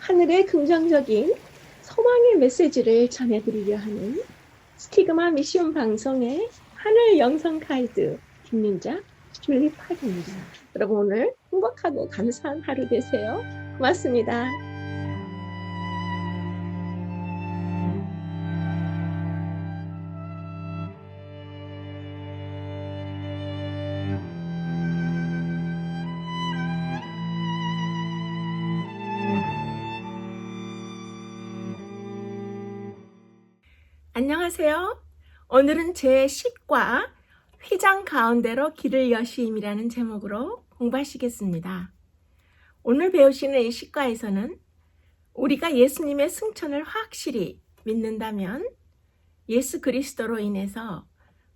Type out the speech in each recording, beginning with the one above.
하늘의 긍정적인 소망의 메시지를 전해드리려 하는 스티그마 미션 방송의 하늘 영성 가이드 김민자 줄리팍입니다. 여러분 오늘 행복하고 감사한 하루 되세요. 고맙습니다. 안녕하세요. 오늘은 제 시과 휘장 가운데로 길을 여시임이라는 제목으로 공부하시겠습니다. 오늘 배우시는 이 시과에서는 우리가 예수님의 승천을 확실히 믿는다면 예수 그리스도로 인해서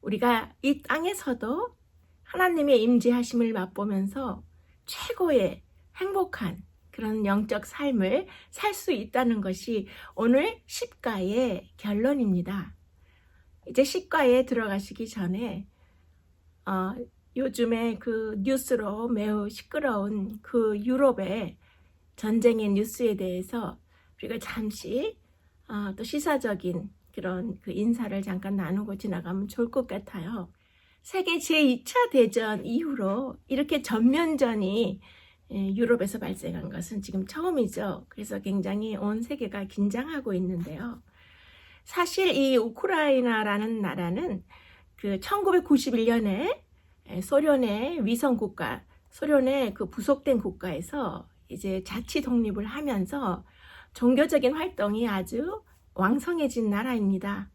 우리가 이 땅에서도 하나님의 임재하심을 맛보면서 최고의 행복한 그런 영적 삶을 살 수 있다는 것이 오늘 시과의 결론입니다. 이제 시과에 들어가시기 전에 요즘에 그 뉴스로 매우 시끄러운 그 유럽의 전쟁의 뉴스에 대해서 우리가 잠시 또 시사적인 그런 그 인사를 잠깐 나누고 지나가면 좋을 것 같아요. 세계 제2차 대전 이후로 이렇게 전면전이 유럽에서 발생한 것은 지금 처음이죠. 그래서 굉장히 온 세계가 긴장하고 있는데요. 사실 이 우크라이나라는 나라는 그 1991년에 소련의 위성국가, 소련의 그 부속된 국가에서 이제 자치 독립을 하면서 종교적인 활동이 아주 왕성해진 나라입니다.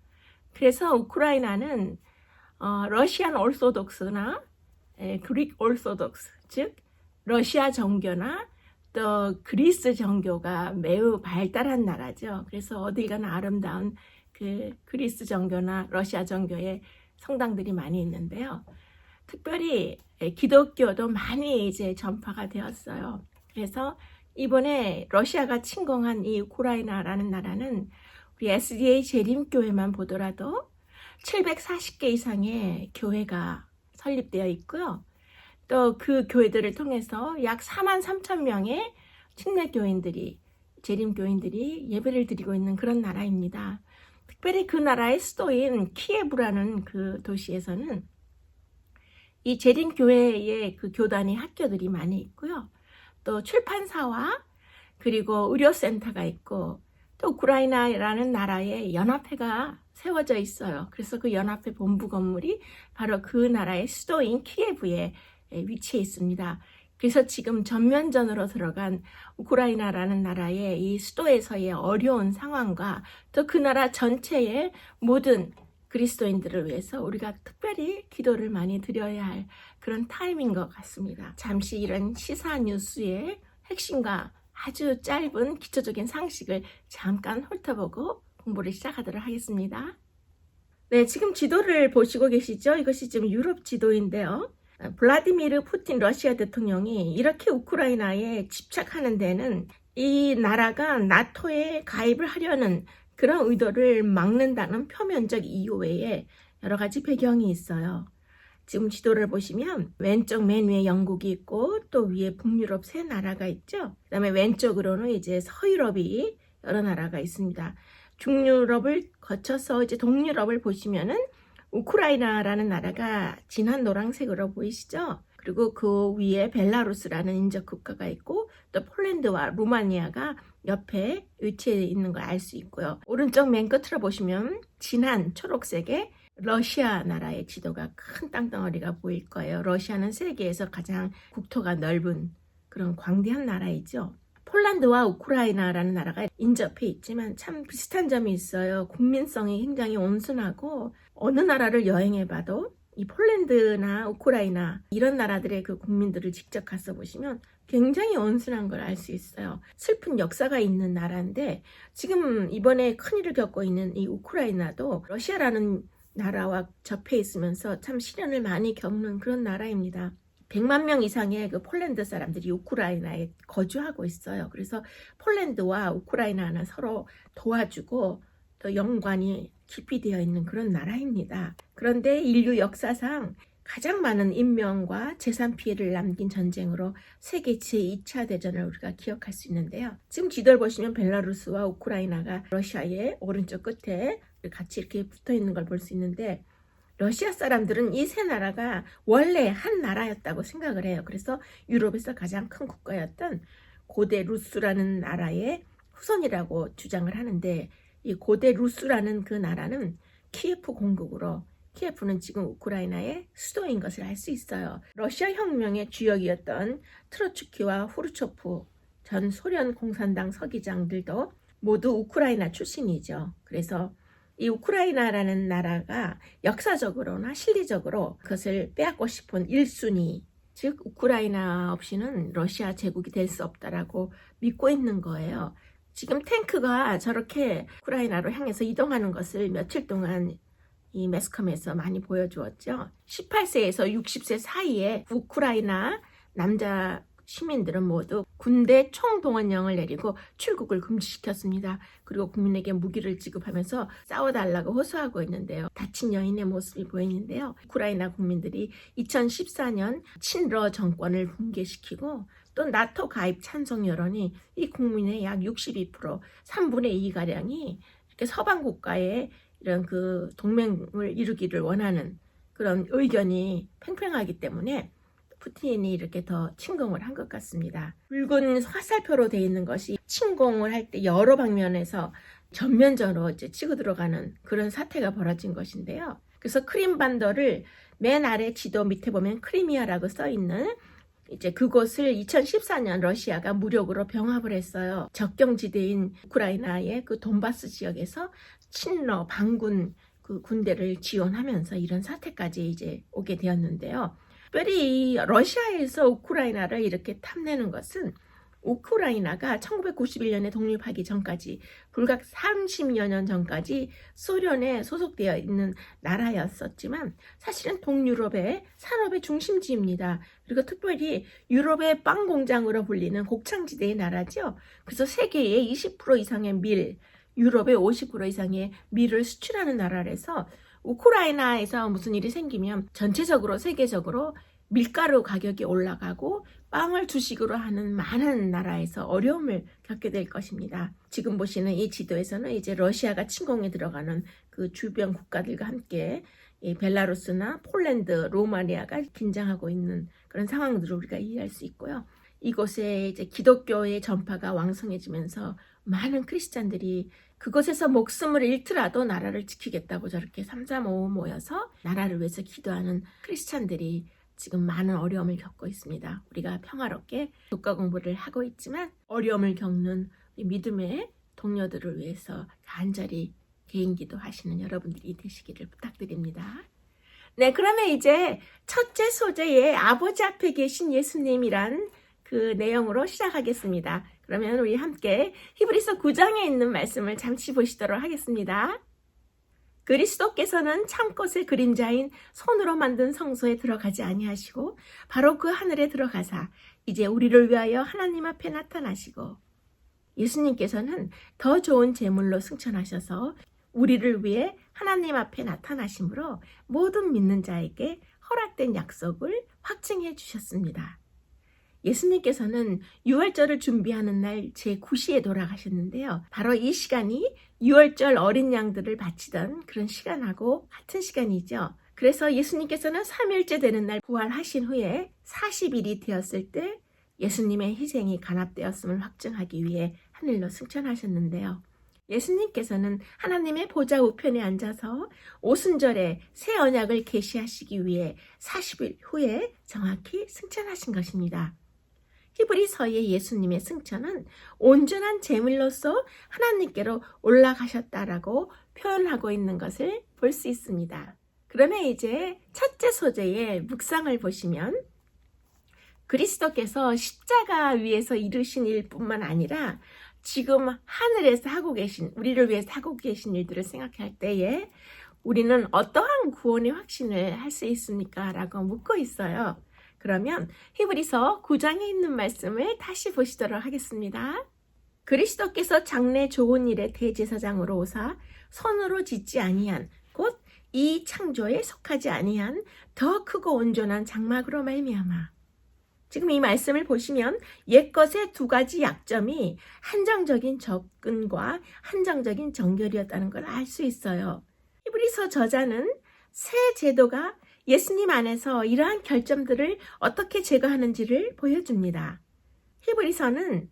그래서 우크라이나는 러시안 올소독스나 그릭 올소독스, 즉 러시아 정교나 또 그리스 정교가 매우 발달한 나라죠. 그래서 어딜 가나 아름다운 그 그리스 정교나 러시아 정교의 성당들이 많이 있는데요. 특별히 기독교도 많이 이제 전파가 되었어요. 그래서 이번에 러시아가 침공한 이 우크라이나라는 나라는 우리 SDA 재림교회만 보더라도 740개 이상의 교회가 설립되어 있고요. 또 그 교회들을 통해서 약 43,000명의 침례교인들이, 재림교인들이 예배를 드리고 있는 그런 나라입니다. 특별히 그 나라의 수도인 키예브라는 그 도시에서는 이 재림교회의 그 교단이 학교들이 많이 있고요. 또 출판사와 그리고 의료센터가 있고 또 우크라이나라는 나라의 연합회가 세워져 있어요. 그래서 그 연합회 본부 건물이 바로 그 나라의 수도인 키예브에 위치해 있습니다. 그래서 지금 전면전으로 들어간 우크라이나라는 나라의 이 수도에서의 어려운 상황과 또 그 나라 전체의 모든 그리스도인들을 위해서 우리가 특별히 기도를 많이 드려야 할 그런 타임인 것 같습니다. 잠시 이런 시사 뉴스의 핵심과 아주 짧은 기초적인 상식을 잠깐 훑어보고 공부를 시작하도록 하겠습니다. 네, 지금 지도를 보시고 계시죠? 이것이 지금 유럽 지도인데요. 블라디미르 푸틴 러시아 대통령이 이렇게 우크라이나에 집착하는 데는 이 나라가 나토에 가입을 하려는 그런 의도를 막는다는 표면적 이유 외에 여러 가지 배경이 있어요. 지금 지도를 보시면 왼쪽 맨 위에 영국이 있고 또 위에 북유럽 세 나라가 있죠. 그 다음에 왼쪽으로는 이제 서유럽이 여러 나라가 있습니다. 중유럽을 거쳐서 이제 동유럽을 보시면은 우크라이나라는 나라가 진한 노란색으로 보이시죠? 그리고 그 위에 벨라루스라는 인접 국가가 있고 또 폴란드와 루마니아가 옆에 위치해 있는 걸 알 수 있고요. 오른쪽 맨 끝으로 보시면 진한 초록색의 러시아 나라의 지도가 큰 땅덩어리가 보일 거예요. 러시아는 세계에서 가장 국토가 넓은 그런 광대한 나라이죠. 폴란드와 우크라이나라는 나라가 인접해 있지만 참 비슷한 점이 있어요. 국민성이 굉장히 온순하고 어느 나라를 여행해봐도 이 폴란드나 우크라이나 이런 나라들의 그 국민들을 직접 가서 보시면 굉장히 온순한 걸 알 수 있어요. 슬픈 역사가 있는 나라인데 지금 이번에 큰일을 겪고 있는 이 우크라이나도 러시아라는 나라와 접해 있으면서 참 시련을 많이 겪는 그런 나라입니다. 100만 명 이상의 그 폴란드 사람들이 우크라이나에 거주하고 있어요. 그래서 폴란드와 우크라이나는 서로 도와주고 또 연관이 깊이 되어 있는 그런 나라입니다. 그런데 인류 역사상 가장 많은 인명과 재산 피해를 남긴 전쟁으로 세계 제2차 대전을 우리가 기억할 수 있는데요. 지금 지도를 보시면 벨라루스와 우크라이나가 러시아의 오른쪽 끝에 같이 이렇게 붙어 있는 걸 볼 수 있는데, 러시아 사람들은 이 세 나라가 원래 한 나라였다고 생각을 해요. 그래서 유럽에서 가장 큰 국가였던 고대 루스라는 나라의 후손이라고 주장을 하는데, 이 고대 루스라는 그 나라는 키예프 공국으로, 키예프는 지금 우크라이나의 수도인 것을 알 수 있어요. 러시아 혁명의 주역이었던 트로츠키와 후르초프 전 소련 공산당 서기장들도 모두 우크라이나 출신이죠. 그래서 이 우크라이나라는 나라가 역사적으로나 실리적으로 그것을 빼앗고 싶은 1순위, 즉 우크라이나 없이는 러시아 제국이 될 수 없다라고 믿고 있는 거예요. 지금 탱크가 저렇게 우크라이나로 향해서 이동하는 것을 며칠 동안 이 매스컴에서 많이 보여주었죠. 18세에서 60세 사이에 우크라이나 남자 시민들은 모두 군대 총동원령을 내리고 출국을 금지시켰습니다. 그리고 국민에게 무기를 지급하면서 싸워달라고 호소하고 있는데요. 다친 여인의 모습이 보이는데요. 우크라이나 국민들이 2014년 친러 정권을 붕괴시키고 또 나토 가입 찬성 여론이 이 국민의 약 62%, 3분의 2가량이 이렇게 서방 국가에 이런 그 동맹을 이루기를 원하는 그런 의견이 팽팽하기 때문에 푸틴이 이렇게 더 침공을 한 것 같습니다. 붉은 화살표로 되어 있는 것이 침공을 할 때 여러 방면에서 전면전으로 이제 치고 들어가는 그런 사태가 벌어진 것인데요. 그래서 크림반도를 맨 아래 지도 밑에 보면 크리미아라고 써 있는 이제 그곳을 2014년 러시아가 무력으로 병합을 했어요. 적경지대인 우크라이나의 그 돈바스 지역에서 친러 반군 그 군대를 지원하면서 이런 사태까지 이제 오게 되었는데요. 특별히 러시아에서 우크라이나를 이렇게 탐내는 것은 우크라이나가 1991년에 독립하기 전까지 불과 30여 년 전까지 소련에 소속되어 있는 나라였었지만 사실은 동유럽의 산업의 중심지입니다. 그리고 특별히 유럽의 빵 공장으로 불리는 곡창지대의 나라죠. 그래서 세계의 20% 이상의 밀, 유럽의 50% 이상의 밀을 수출하는 나라라서 우크라이나에서 무슨 일이 생기면 전체적으로 세계적으로 밀가루 가격이 올라가고 빵을 주식으로 하는 많은 나라에서 어려움을 겪게 될 것입니다. 지금 보시는 이 지도에서는 이제 러시아가 침공에 들어가는 그 주변 국가들과 함께 이 벨라루스나 폴란드, 로마니아가 긴장하고 있는 그런 상황들을 우리가 이해할 수 있고요. 이곳에 이제 기독교의 전파가 왕성해지면서 많은 크리스찬들이 그곳에서 목숨을 잃더라도 나라를 지키겠다고 저렇게 335 모여서 나라를 위해서 기도하는 크리스찬들이 지금 많은 어려움을 겪고 있습니다. 우리가 평화롭게 교과 공부를 하고 있지만 어려움을 겪는 믿음의 동료들을 위해서 간절히 개인기도 하시는 여러분들이 되시기를 부탁드립니다. 네, 그러면 이제 첫째 소재의 아버지 앞에 계신 예수님이란 그 내용으로 시작하겠습니다. 그러면 우리 함께 히브리서 9장에 있는 말씀을 잠시 보시도록 하겠습니다. 그리스도께서는 참것의 그림자인 손으로 만든 성소에 들어가지 아니하시고 바로 그 하늘에 들어가사 이제 우리를 위하여 하나님 앞에 나타나시고, 예수님께서는 더 좋은 제물로 승천하셔서 우리를 위해 하나님 앞에 나타나심으로 모든 믿는 자에게 허락된 약속을 확증해 주셨습니다. 예수님께서는 유월절을 준비하는 날 제9시에 돌아가셨는데요. 바로 이 시간이 유월절 어린 양들을 바치던 그런 시간하고 같은 시간이죠. 그래서 예수님께서는 3일째 되는 날 부활하신 후에 40일이 되었을 때 예수님의 희생이 간합되었음을 확증하기 위해 하늘로 승천하셨는데요. 예수님께서는 하나님의 보좌 우편에 앉아서 오순절에 새 언약을 계시하시기 위해 40일 후에 정확히 승천하신 것입니다. 히브리서의 예수님의 승천은 온전한 제물로서 하나님께로 올라가셨다라고 표현하고 있는 것을 볼 수 있습니다. 그러면 이제 첫째 소재의 묵상을 보시면 그리스도께서 십자가 위에서 이루신 일뿐만 아니라 지금 하늘에서 하고 계신, 우리를 위해서 하고 계신 일들을 생각할 때에 우리는 어떠한 구원의 확신을 할 수 있습니까? 라고 묻고 있어요. 그러면 히브리서 9장에 있는 말씀을 다시 보시도록 하겠습니다. 그리스도께서 장래 좋은 일의 대제사장으로 오사 손으로 짓지 아니한 곧 이 창조에 속하지 아니한 더 크고 온전한 장막으로 말미암아. 지금 이 말씀을 보시면 옛것의 두 가지 약점이 한정적인 접근과 한정적인 정결이었다는 걸 알 수 있어요. 히브리서 저자는 새 제도가 예수님 안에서 이러한 결점들을 어떻게 제거하는지를 보여줍니다. 히브리서는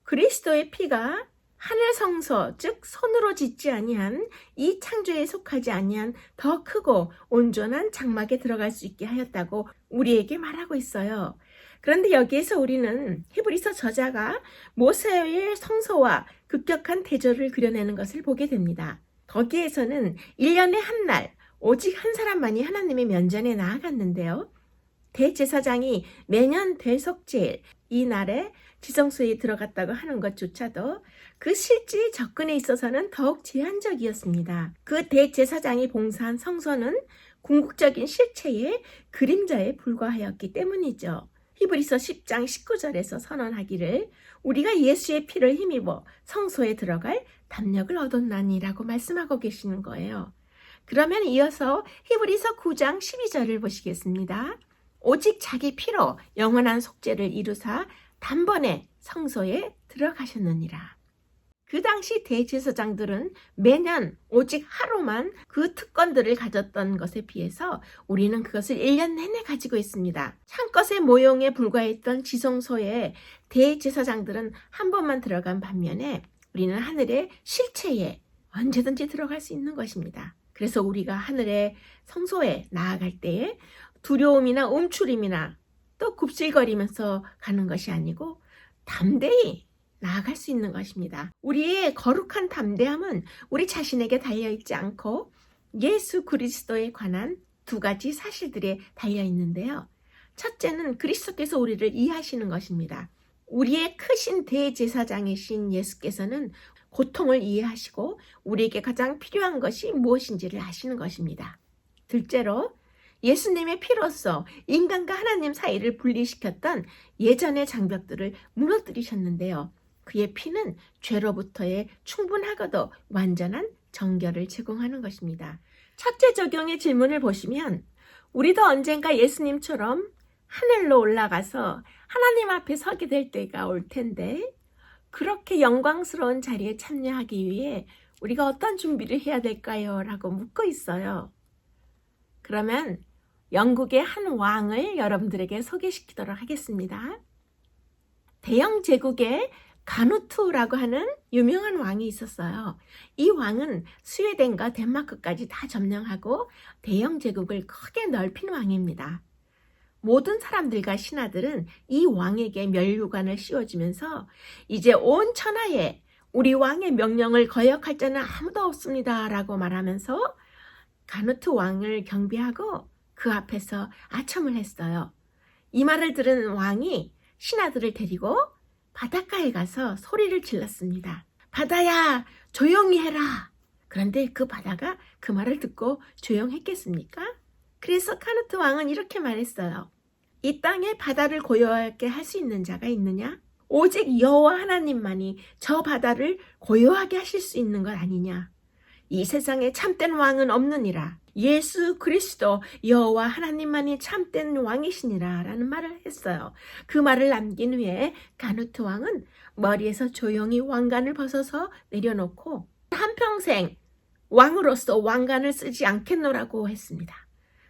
그리스도의 피가 하늘 성소, 즉 손으로 짓지 아니한 이 창조에 속하지 아니한 더 크고 온전한 장막에 들어갈 수 있게 하였다고 우리에게 말하고 있어요. 그런데 여기에서 우리는 히브리서 저자가 모세의 성소와 급격한 대조를 그려내는 것을 보게 됩니다. 거기에서는 1년에 한 날, 오직 한 사람만이 하나님의 면전에 나아갔는데요. 대제사장이 매년 대속제일 이 날에 지성소에 들어갔다고 하는 것조차도 그 실제 접근에 있어서는 더욱 제한적이었습니다. 그 대제사장이 봉사한 성소는 궁극적인 실체의 그림자에 불과하였기 때문이죠. 히브리서 10장 19절에서 선언하기를 우리가 예수의 피를 힘입어 성소에 들어갈 담력을 얻었나니라고 말씀하고 계시는 거예요. 그러면 이어서 히브리서 9장 12절을 보시겠습니다. 오직 자기 피로 영원한 속죄를 이루사 단번에 성소에 들어가셨느니라. 그 당시 대제사장들은 매년 오직 하루만 그 특권들을 가졌던 것에 비해서 우리는 그것을 1년 내내 가지고 있습니다. 창것의 모형에 불과했던 지성소에 대제사장들은 한 번만 들어간 반면에 우리는 하늘의 실체에 언제든지 들어갈 수 있는 것입니다. 그래서 우리가 하늘의 성소에 나아갈 때에 두려움이나 움츠림이나 또 굽실거리면서 가는 것이 아니고 담대히 나아갈 수 있는 것입니다. 우리의 거룩한 담대함은 우리 자신에게 달려있지 않고 예수 그리스도에 관한 두 가지 사실들에 달려있는데요. 첫째는 그리스도께서 우리를 이해하시는 것입니다. 우리의 크신 대제사장이신 예수께서는 고통을 이해하시고 우리에게 가장 필요한 것이 무엇인지를 아시는 것입니다. 둘째로 예수님의 피로써 인간과 하나님 사이를 분리시켰던 예전의 장벽들을 무너뜨리셨는데요. 그의 피는 죄로부터의 충분하고도 완전한 정결을 제공하는 것입니다. 첫째 적용의 질문을 보시면 우리도 언젠가 예수님처럼 하늘로 올라가서 하나님 앞에 서게 될 때가 올 텐데 그렇게 영광스러운 자리에 참여하기 위해 우리가 어떤 준비를 해야 될까요? 라고 묻고 있어요. 그러면 영국의 한 왕을 여러분들에게 소개시키도록 하겠습니다. 대영 제국의 가누투라고 하는 유명한 왕이 있었어요. 이 왕은 스웨덴과 덴마크까지 다 점령하고 대영 제국을 크게 넓힌 왕입니다. 모든 사람들과 신하들은 이 왕에게 면류관을 씌워주면서 이제 온 천하에 우리 왕의 명령을 거역할 자는 아무도 없습니다 라고 말하면서 가누트 왕을 경배하고 그 앞에서 아첨을 했어요. 이 말을 들은 왕이 신하들을 데리고 바닷가에 가서 소리를 질렀습니다. 바다야, 조용히 해라. 그런데 그 바다가 그 말을 듣고 조용했겠습니까? 그래서 가누트 왕은 이렇게 말했어요. 이 땅에 바다를 고요하게 할 수 있는 자가 있느냐? 오직 여호와 하나님만이 저 바다를 고요하게 하실 수 있는 것 아니냐? 이 세상에 참된 왕은 없느니라. 예수 그리스도 여호와 하나님만이 참된 왕이시니라 라는 말을 했어요. 그 말을 남긴 후에 가누트 왕은 머리에서 조용히 왕관을 벗어서 내려놓고 한평생 왕으로서 왕관을 쓰지 않겠노라고 했습니다.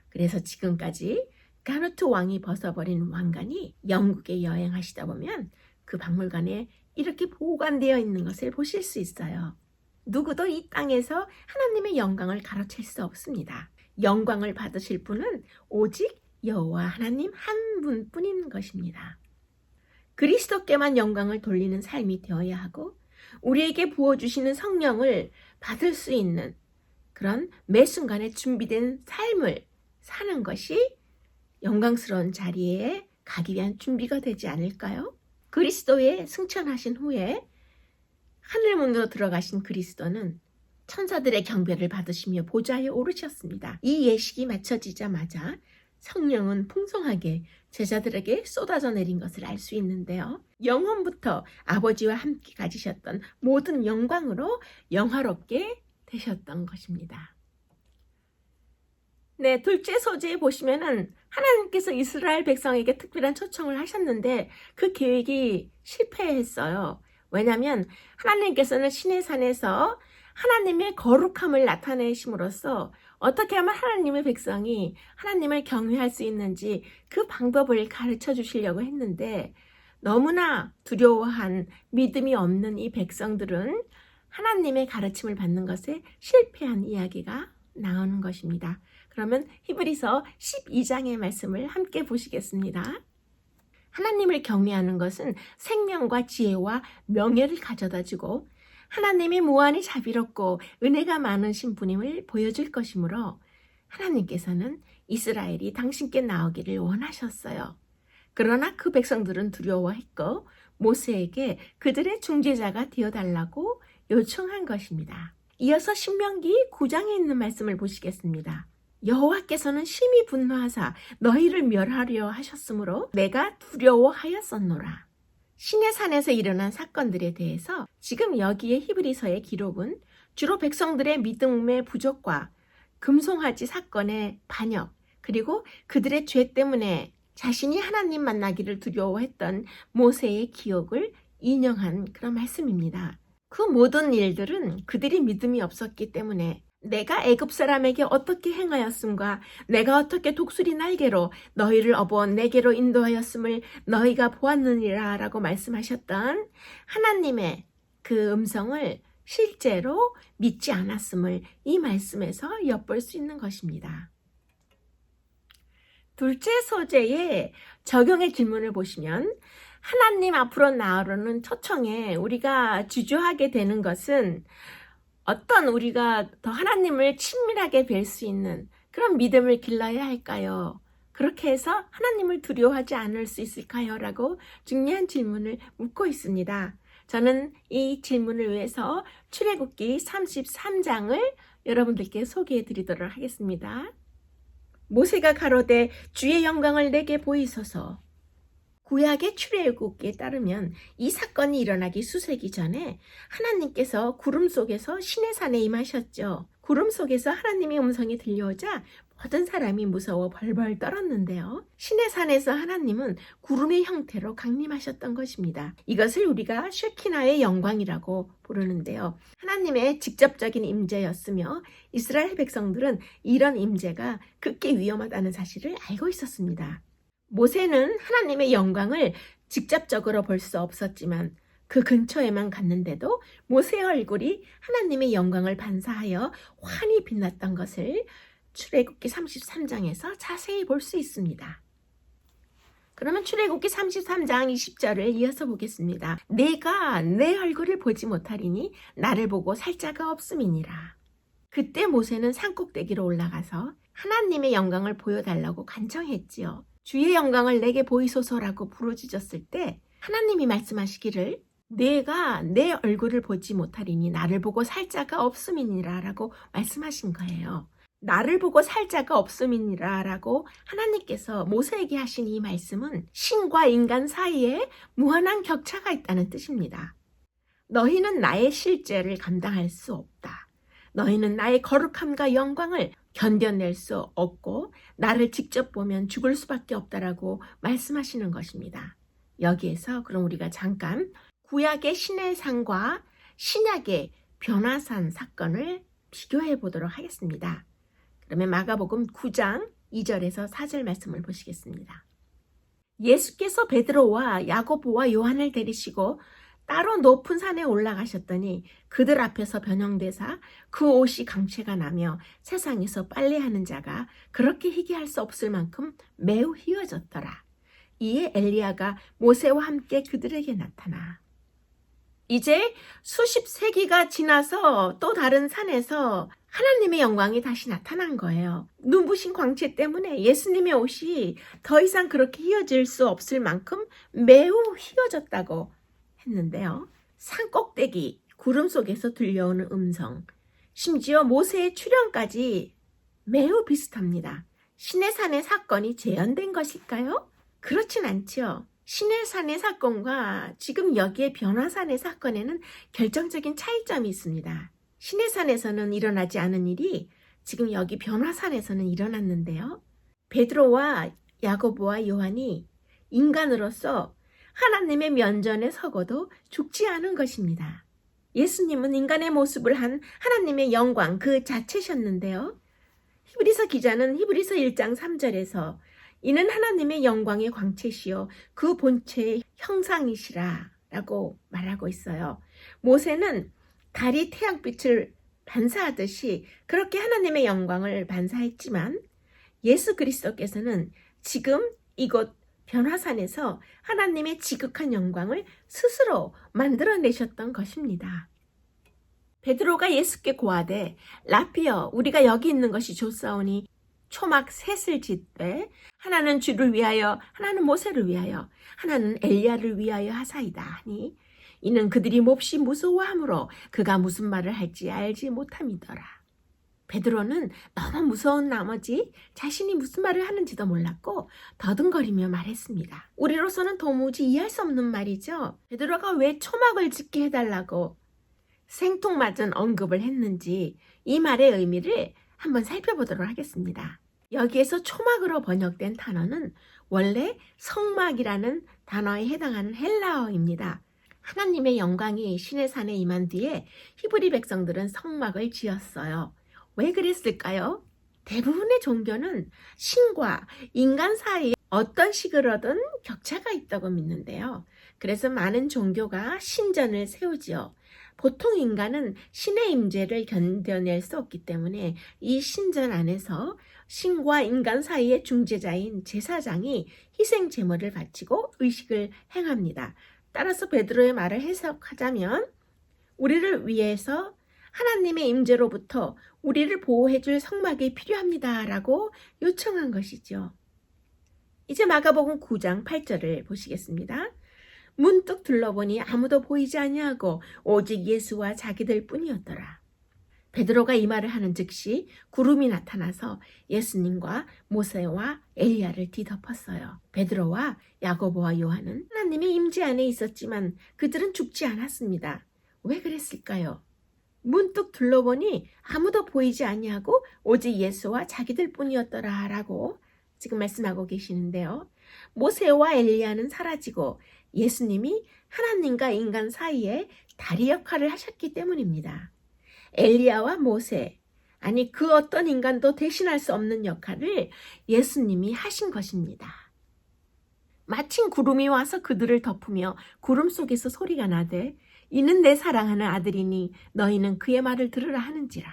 그래서 지금까지 가누트 왕이 벗어버린 왕관이 영국에 여행하시다 보면 그 박물관에 이렇게 보관되어 있는 것을 보실 수 있어요. 누구도 이 땅에서 하나님의 영광을 가로챌 수 없습니다. 영광을 받으실 분은 오직 여호와 하나님 한 분뿐인 것입니다. 그리스도께만 영광을 돌리는 삶이 되어야 하고 우리에게 부어주시는 성령을 받을 수 있는 그런 매 순간에 준비된 삶을 사는 것이 영광스러운 자리에 가기 위한 준비가 되지 않을까요? 그리스도의 승천하신 후에 하늘문으로 들어가신 그리스도는 천사들의 경배를 받으시며 보좌에 오르셨습니다. 이 예식이 마쳐지자마자 성령은 풍성하게 제자들에게 쏟아져 내린 것을 알 수 있는데요. 영원부터 아버지와 함께 가지셨던 모든 영광으로 영화롭게 되셨던 것입니다. 네, 둘째 소재에 보시면은 하나님께서 이스라엘 백성에게 특별한 초청을 하셨는데 그 계획이 실패했어요. 왜냐하면 하나님께서는 시내산에서 하나님의 거룩함을 나타내심으로써 어떻게 하면 하나님의 백성이 하나님을 경외할 수 있는지 그 방법을 가르쳐 주시려고 했는데 너무나 두려워한 믿음이 없는 이 백성들은 하나님의 가르침을 받는 것에 실패한 이야기가 나오는 것입니다. 그러면 히브리서 12장의 말씀을 함께 보시겠습니다. 하나님을 경외하는 것은 생명과 지혜와 명예를 가져다주고 하나님이 무한히 자비롭고 은혜가 많으신 분임을 보여줄 것이므로 하나님께서는 이스라엘이 당신께 나오기를 원하셨어요. 그러나 그 백성들은 두려워했고 모세에게 그들의 중재자가 되어달라고 요청한 것입니다. 이어서 신명기 9장에 있는 말씀을 보시겠습니다. 여호와께서는 심히 분노하사 너희를 멸하려 하셨으므로 내가 두려워하였었노라. 시내산에서 일어난 사건들에 대해서 지금 여기에 히브리서의 기록은 주로 백성들의 믿음의 부족과 금송아지 사건의 반역, 그리고 그들의 죄 때문에 자신이 하나님 만나기를 두려워했던 모세의 기억을 인용한 그런 말씀입니다. 그 모든 일들은 그들이 믿음이 없었기 때문에 내가 애굽 사람에게 어떻게 행하였음과 내가 어떻게 독수리 날개로 너희를 업어 내게로 인도하였음을 너희가 보았느니라 라고 말씀하셨던 하나님의 그 음성을 실제로 믿지 않았음을 이 말씀에서 엿볼 수 있는 것입니다. 둘째 소재의 적용의 질문을 보시면 하나님 앞으로 나아오는 초청에 우리가 주저하게 되는 것은 어떤 우리가 더 하나님을 친밀하게 뵐 수 있는 그런 믿음을 길러야 할까요? 그렇게 해서 하나님을 두려워하지 않을 수 있을까요? 라고 중요한 질문을 묻고 있습니다. 저는 이 질문을 위해서 출애굽기 33장을 여러분들께 소개해 드리도록 하겠습니다. 모세가 가로되 주의 영광을 내게 보이소서. 구약의 출애굽기에 따르면 이 사건이 일어나기 수세기 전에 하나님께서 구름 속에서 시내산에 임하셨죠. 구름 속에서 하나님의 음성이 들려오자 모든 사람이 무서워 벌벌 떨었는데요. 시내산에서 하나님은 구름의 형태로 강림하셨던 것입니다. 이것을 우리가 쉐키나의 영광이라고 부르는데요. 하나님의 직접적인 임재였으며 이스라엘 백성들은 이런 임재가 극히 위험하다는 사실을 알고 있었습니다. 모세는 하나님의 영광을 직접적으로 볼 수 없었지만 그 근처에만 갔는데도 모세의 얼굴이 하나님의 영광을 반사하여 환히 빛났던 것을 출애굽기 33장에서 자세히 볼 수 있습니다. 그러면 출애굽기 33장 20절을 이어서 보겠습니다. 내가 내 얼굴을 보지 못하리니 나를 보고 살 자가 없음이니라. 그때 모세는 산꼭대기로 올라가서 하나님의 영광을 보여달라고 간청했지요. 주의 영광을 내게 보이소서라고 부르짖었을 때 하나님이 말씀하시기를 내가 내 얼굴을 보지 못하리니 나를 보고 살 자가 없음이니라 라고 말씀하신 거예요. 나를 보고 살 자가 없음이니라 라고 하나님께서 모세에게 하신 이 말씀은 신과 인간 사이에 무한한 격차가 있다는 뜻입니다. 너희는 나의 실제를 감당할 수 없다. 너희는 나의 거룩함과 영광을 견뎌낼 수 없고 나를 직접 보면 죽을 수밖에 없다라고 말씀하시는 것입니다. 여기에서 그럼 우리가 잠깐 구약의 시내산과 신약의 변화산 사건을 비교해 보도록 하겠습니다. 그러면 마가복음 9장 2절에서 4절 말씀을 보시겠습니다. 예수께서 베드로와 야고보와 요한을 데리시고 따로 높은 산에 올라가셨더니 그들 앞에서 변형되사 그 옷이 강체가 나며 세상에서 빨래하는 자가 그렇게 희귀할 수 없을 만큼 매우 희어졌더라. 이에 엘리야가 모세와 함께 그들에게 나타나. 이제 수십 세기가 지나서 또 다른 산에서 하나님의 영광이 다시 나타난 거예요. 눈부신 광채 때문에 예수님의 옷이 더 이상 그렇게 희어질 수 없을 만큼 매우 희어졌다고 했는데요. 산꼭대기, 구름 속에서 들려오는 음성, 심지어 모세의 출현까지 매우 비슷합니다. 시내산의 사건이 재현된 것일까요? 그렇진 않죠. 시내산의 사건과 지금 여기에 변화산의 사건에는 결정적인 차이점이 있습니다. 시내산에서는 일어나지 않은 일이 지금 여기 변화산에서는 일어났는데요. 베드로와 야고보와 요한이 인간으로서 하나님의 면전에 서고도 죽지 않은 것입니다. 예수님은 인간의 모습을 한 하나님의 영광 그 자체셨는데요. 히브리서 기자는 히브리서 1장 3절에서 이는 하나님의 영광의 광채시요 그 본체의 형상이시라 라고 말하고 있어요. 모세는 달이 태양빛을 반사하듯이 그렇게 하나님의 영광을 반사했지만 예수 그리스도께서는 지금 이곳 변화산에서 하나님의 지극한 영광을 스스로 만들어내셨던 것입니다. 베드로가 예수께 고하되 라피여 우리가 여기 있는 것이 좋사오니 초막 셋을 짓되 하나는 주를 위하여 하나는 모세를 위하여 하나는 엘리야를 위하여 하사이다 하니 이는 그들이 몹시 무서워하므로 그가 무슨 말을 할지 알지 못함이더라. 베드로는 너무 무서운 나머지 자신이 무슨 말을 하는지도 몰랐고 더듬거리며 말했습니다. 우리로서는 도무지 이해할 수 없는 말이죠. 베드로가 왜 초막을 짓게 해달라고 생뚱맞은 언급을 했는지 이 말의 의미를 한번 살펴보도록 하겠습니다. 여기에서 초막으로 번역된 단어는 원래 성막이라는 단어에 해당하는 헬라어입니다. 하나님의 영광이 시내산에 임한 뒤에 히브리 백성들은 성막을 지었어요. 왜 그랬을까요? 대부분의 종교는 신과 인간 사이에 어떤 식으로든 격차가 있다고 믿는데요. 그래서 많은 종교가 신전을 세우지요. 보통 인간은 신의 임재를 견뎌낼 수 없기 때문에 이 신전 안에서 신과 인간 사이의 중재자인 제사장이 희생 제물을 바치고 의식을 행합니다. 따라서 베드로의 말을 해석하자면 우리를 위해서 하나님의 임재로부터 우리를 보호해줄 성막이 필요합니다 라고 요청한 것이죠. 이제 마가복음 9장 8절을 보시겠습니다. 문득 둘러보니 아무도 보이지 아니하고 오직 예수와 자기들 뿐이었더라. 베드로가 이 말을 하는 즉시 구름이 나타나서 예수님과 모세와 엘리야를 뒤덮었어요. 베드로와 야고보와 요한은 하나님의 임재 안에 있었지만 그들은 죽지 않았습니다. 왜 그랬을까요? 문득 둘러보니 아무도 보이지 아니하고 오직 예수와 자기들 뿐이었더라 라고 지금 말씀하고 계시는데요. 모세와 엘리야는 사라지고 예수님이 하나님과 인간 사이에 다리 역할을 하셨기 때문입니다. 엘리야와 모세, 아니 그 어떤 인간도 대신할 수 없는 역할을 예수님이 하신 것입니다. 마침 구름이 와서 그들을 덮으며 구름 속에서 소리가 나되 이는 내 사랑하는 아들이니 너희는 그의 말을 들으라 하는지라.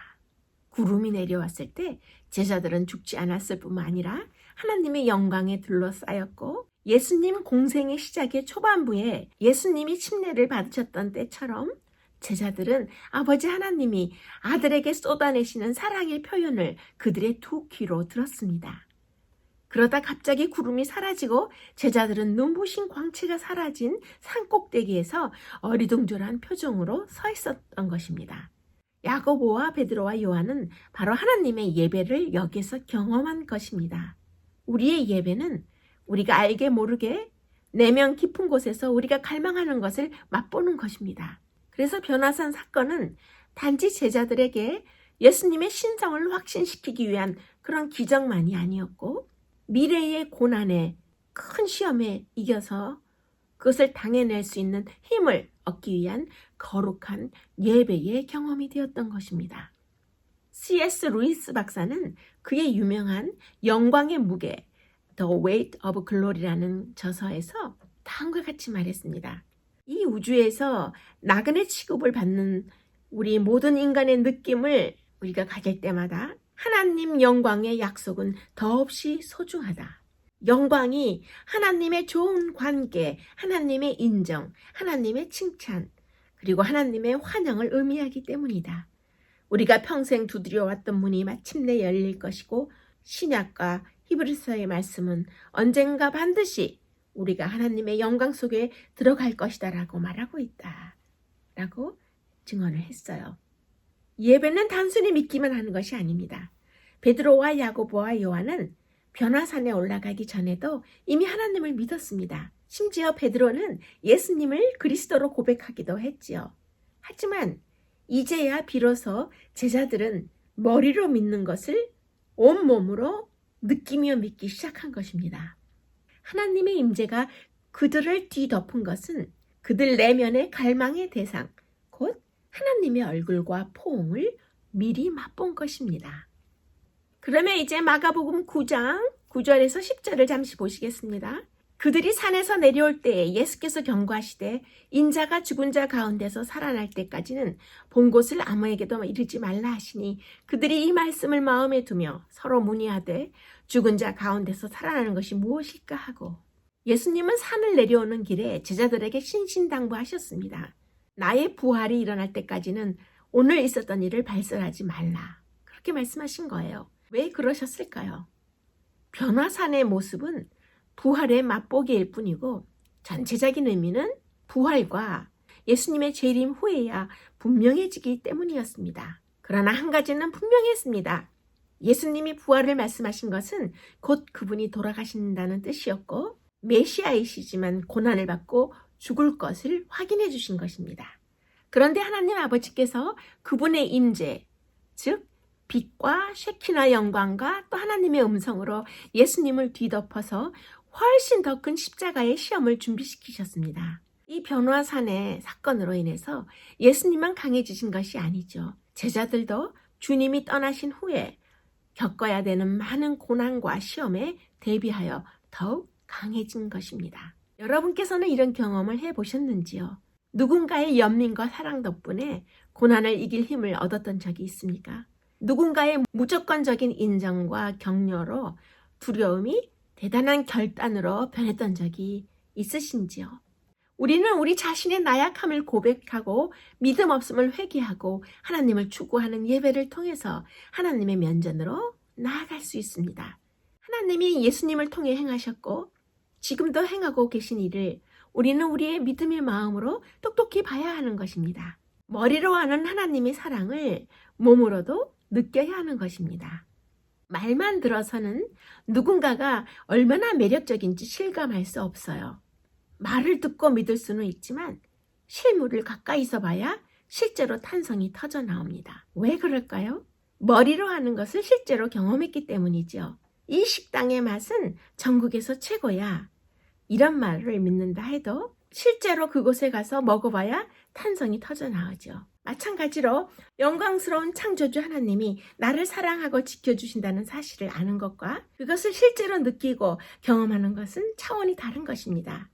구름이 내려왔을 때 제자들은 죽지 않았을 뿐만 아니라 하나님의 영광에 둘러싸였고 예수님 공생의 시작의 초반부에 예수님이 침례를 받으셨던 때처럼 제자들은 아버지 하나님이 아들에게 쏟아내시는 사랑의 표현을 그들의 두 귀로 들었습니다. 그러다 갑자기 구름이 사라지고 제자들은 눈부신 광채가 사라진 산꼭대기에서 어리둥절한 표정으로 서 있었던 것입니다. 야고보와 베드로와 요한은 바로 하나님의 예배를 여기서 경험한 것입니다. 우리의 예배는 우리가 알게 모르게 내면 깊은 곳에서 우리가 갈망하는 것을 맛보는 것입니다. 그래서 변화산 사건은 단지 제자들에게 예수님의 신성을 확신시키기 위한 그런 기적만이 아니었고 미래의 고난에 큰 시험에 이겨서 그것을 당해낼 수 있는 힘을 얻기 위한 거룩한 예배의 경험이 되었던 것입니다. C.S. 루이스 박사는 그의 유명한 영광의 무게 The Weight of Glory라는 저서에서 다음과 같이 말했습니다. 이 우주에서 나그네 취급을 받는 우리 모든 인간의 느낌을 우리가 가질 때마다 하나님 영광의 약속은 더없이 소중하다. 영광이 하나님의 좋은 관계, 하나님의 인정, 하나님의 칭찬, 그리고 하나님의 환영을 의미하기 때문이다. 우리가 평생 두드려왔던 문이 마침내 열릴 것이고 신약과 히브리서의 말씀은 언젠가 반드시 우리가 하나님의 영광 속에 들어갈 것이다 라고 말하고 있다 라고 증언을 했어요. 예배는 단순히 믿기만 하는 것이 아닙니다. 베드로와 야고보와 요한은 변화산에 올라가기 전에도 이미 하나님을 믿었습니다. 심지어 베드로는 예수님을 그리스도로 고백하기도 했지요. 하지만 이제야 비로소 제자들은 머리로 믿는 것을 온몸으로 느끼며 믿기 시작한 것입니다. 하나님의 임재가 그들을 뒤덮은 것은 그들 내면의 갈망의 대상, 곧 하나님의 얼굴과 포옹을 미리 맛본 것입니다. 그러면 이제 마가복음 9장 9절에서 10절을 잠시 보시겠습니다. 그들이 산에서 내려올 때에 예수께서 경고하시되 인자가 죽은 자 가운데서 살아날 때까지는 본 곳을 아무에게도 이르지 말라 하시니 그들이 이 말씀을 마음에 두며 서로 문의하되 죽은 자 가운데서 살아나는 것이 무엇일까 하고, 예수님은 산을 내려오는 길에 제자들에게 신신당부하셨습니다. 나의 부활이 일어날 때까지는 오늘 있었던 일을 발설하지 말라. 그렇게 말씀하신 거예요. 왜 그러셨을까요? 변화산의 모습은 부활의 맛보기일 뿐이고 전체적인 의미는 부활과 예수님의 재림 후에야 분명해지기 때문이었습니다. 그러나 한 가지는 분명했습니다. 예수님이 부활을 말씀하신 것은 곧 그분이 돌아가신다는 뜻이었고 메시아이시지만 고난을 받고 죽을 것을 확인해 주신 것입니다. 그런데 하나님 아버지께서 그분의 임재, 즉 빛과 쉐키나 영광과 또 하나님의 음성으로 예수님을 뒤덮어서 훨씬 더 큰 십자가의 시험을 준비시키셨습니다. 이 변화산의 사건으로 인해서 예수님만 강해지신 것이 아니죠. 제자들도 주님이 떠나신 후에 겪어야 되는 많은 고난과 시험에 대비하여 더욱 강해진 것입니다. 여러분께서는 이런 경험을 해보셨는지요? 누군가의 연민과 사랑 덕분에 고난을 이길 힘을 얻었던 적이 있습니까? 누군가의 무조건적인 인정과 격려로 두려움이 대단한 결단으로 변했던 적이 있으신지요? 우리는 우리 자신의 나약함을 고백하고 믿음 없음을 회개하고 하나님을 추구하는 예배를 통해서 하나님의 면전으로 나아갈 수 있습니다. 하나님이 예수님을 통해 행하셨고 지금도 행하고 계신 일을 우리는 우리의 믿음의 마음으로 똑똑히 봐야 하는 것입니다. 머리로 아는 하나님의 사랑을 몸으로도 느껴야 하는 것입니다. 말만 들어서는 누군가가 얼마나 매력적인지 실감할 수 없어요. 말을 듣고 믿을 수는 있지만 실물을 가까이서 봐야 실제로 탄성이 터져 나옵니다. 왜 그럴까요? 머리로 하는 것을 실제로 경험했기 때문이죠. 이 식당의 맛은 전국에서 최고야. 이런 말을 믿는다 해도 실제로 그곳에 가서 먹어봐야 탄성이 터져 나오죠. 마찬가지로 영광스러운 창조주 하나님이 나를 사랑하고 지켜주신다는 사실을 아는 것과 그것을 실제로 느끼고 경험하는 것은 차원이 다른 것입니다.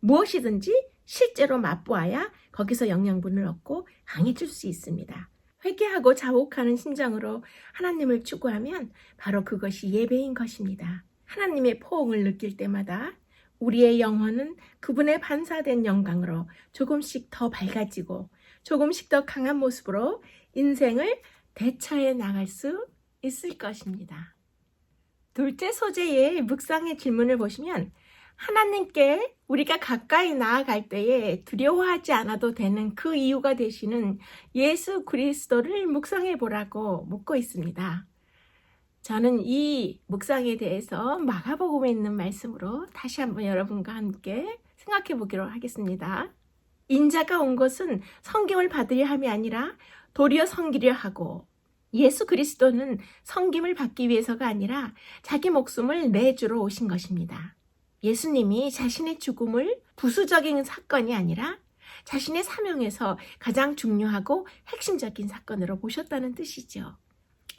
무엇이든지 실제로 맛보아야 거기서 영양분을 얻고 강해질 수 있습니다. 회개하고 자복하는 심정으로 하나님을 추구하면 바로 그것이 예배인 것입니다. 하나님의 포옹을 느낄 때마다 우리의 영혼은 그분의 반사된 영광으로 조금씩 더 밝아지고 조금씩 더 강한 모습으로 인생을 대처해 나갈 수 있을 것입니다. 둘째 소재의 묵상의 질문을 보시면 하나님께 우리가 가까이 나아갈 때에 두려워하지 않아도 되는 그 이유가 되시는 예수 그리스도를 묵상해 보라고 묻고 있습니다. 저는 이 묵상에 대해서 마가복음에 있는 말씀으로 다시 한번 여러분과 함께 생각해 보기로 하겠습니다. 인자가 온 것은 섬김을 받으려 함이 아니라 도리어 섬기려 하고, 예수 그리스도는 섬김을 받기 위해서가 아니라 자기 목숨을 내주러 오신 것입니다. 예수님이 자신의 죽음을 부수적인 사건이 아니라 자신의 사명에서 가장 중요하고 핵심적인 사건으로 보셨다는 뜻이죠.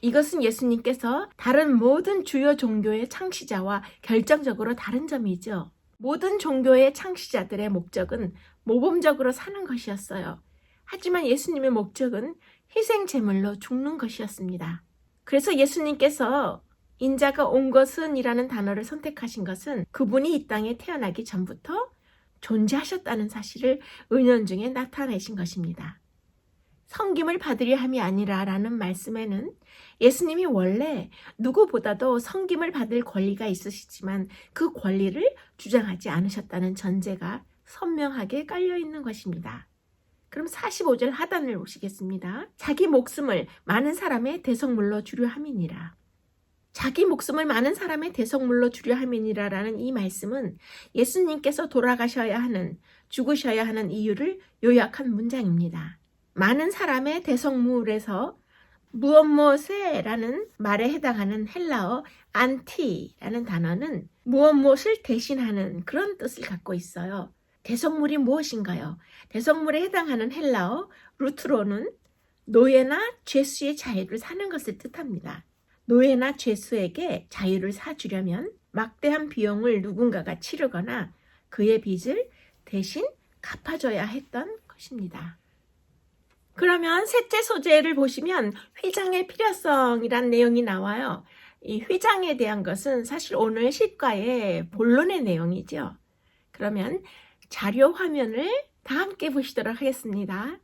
이것은 예수님께서 다른 모든 주요 종교의 창시자와 결정적으로 다른 점이죠. 모든 종교의 창시자들의 목적은 모범적으로 사는 것이었어요. 하지만 예수님의 목적은 희생 제물로 죽는 것이었습니다. 그래서 예수님께서 인자가 온 것은 이라는 단어를 선택하신 것은 그분이 이 땅에 태어나기 전부터 존재하셨다는 사실을 은연중에 나타내신 것입니다. 섬김을 받으려 함이 아니라 라는 말씀에는 예수님이 원래 누구보다도 섬김을 받을 권리가 있으시지만 그 권리를 주장하지 않으셨다는 전제가 선명하게 깔려있는 것입니다. 그럼 45절 하단을 보시겠습니다. 자기 목숨을 많은 사람의 대속물로 주려 함이니라. 자기 목숨을 많은 사람의 대속물로 주려 함이니라 라는 이 말씀은 예수님께서 돌아가셔야 하는, 죽으셔야 하는 이유를 요약한 문장입니다. 많은 사람의 대속물에서 무엇무엇에라는 말에 해당하는 헬라어 안티라는 단어는 무엇무엇을 대신하는 그런 뜻을 갖고 있어요. 대속물이 무엇인가요? 대속물에 해당하는 헬라어 루트로는 노예나 죄수의 자유를 사는 것을 뜻합니다. 노예나 죄수에게 자유를 사주려면 막대한 비용을 누군가가 치르거나 그의 빚을 대신 갚아줘야 했던 것입니다. 그러면 셋째 소재를 보시면 휘장의 필요성이란 내용이 나와요. 이 휘장에 대한 것은 사실 오늘 시과의 본론의 내용이죠. 그러면 자료 화면을 다 함께 보시도록 하겠습니다.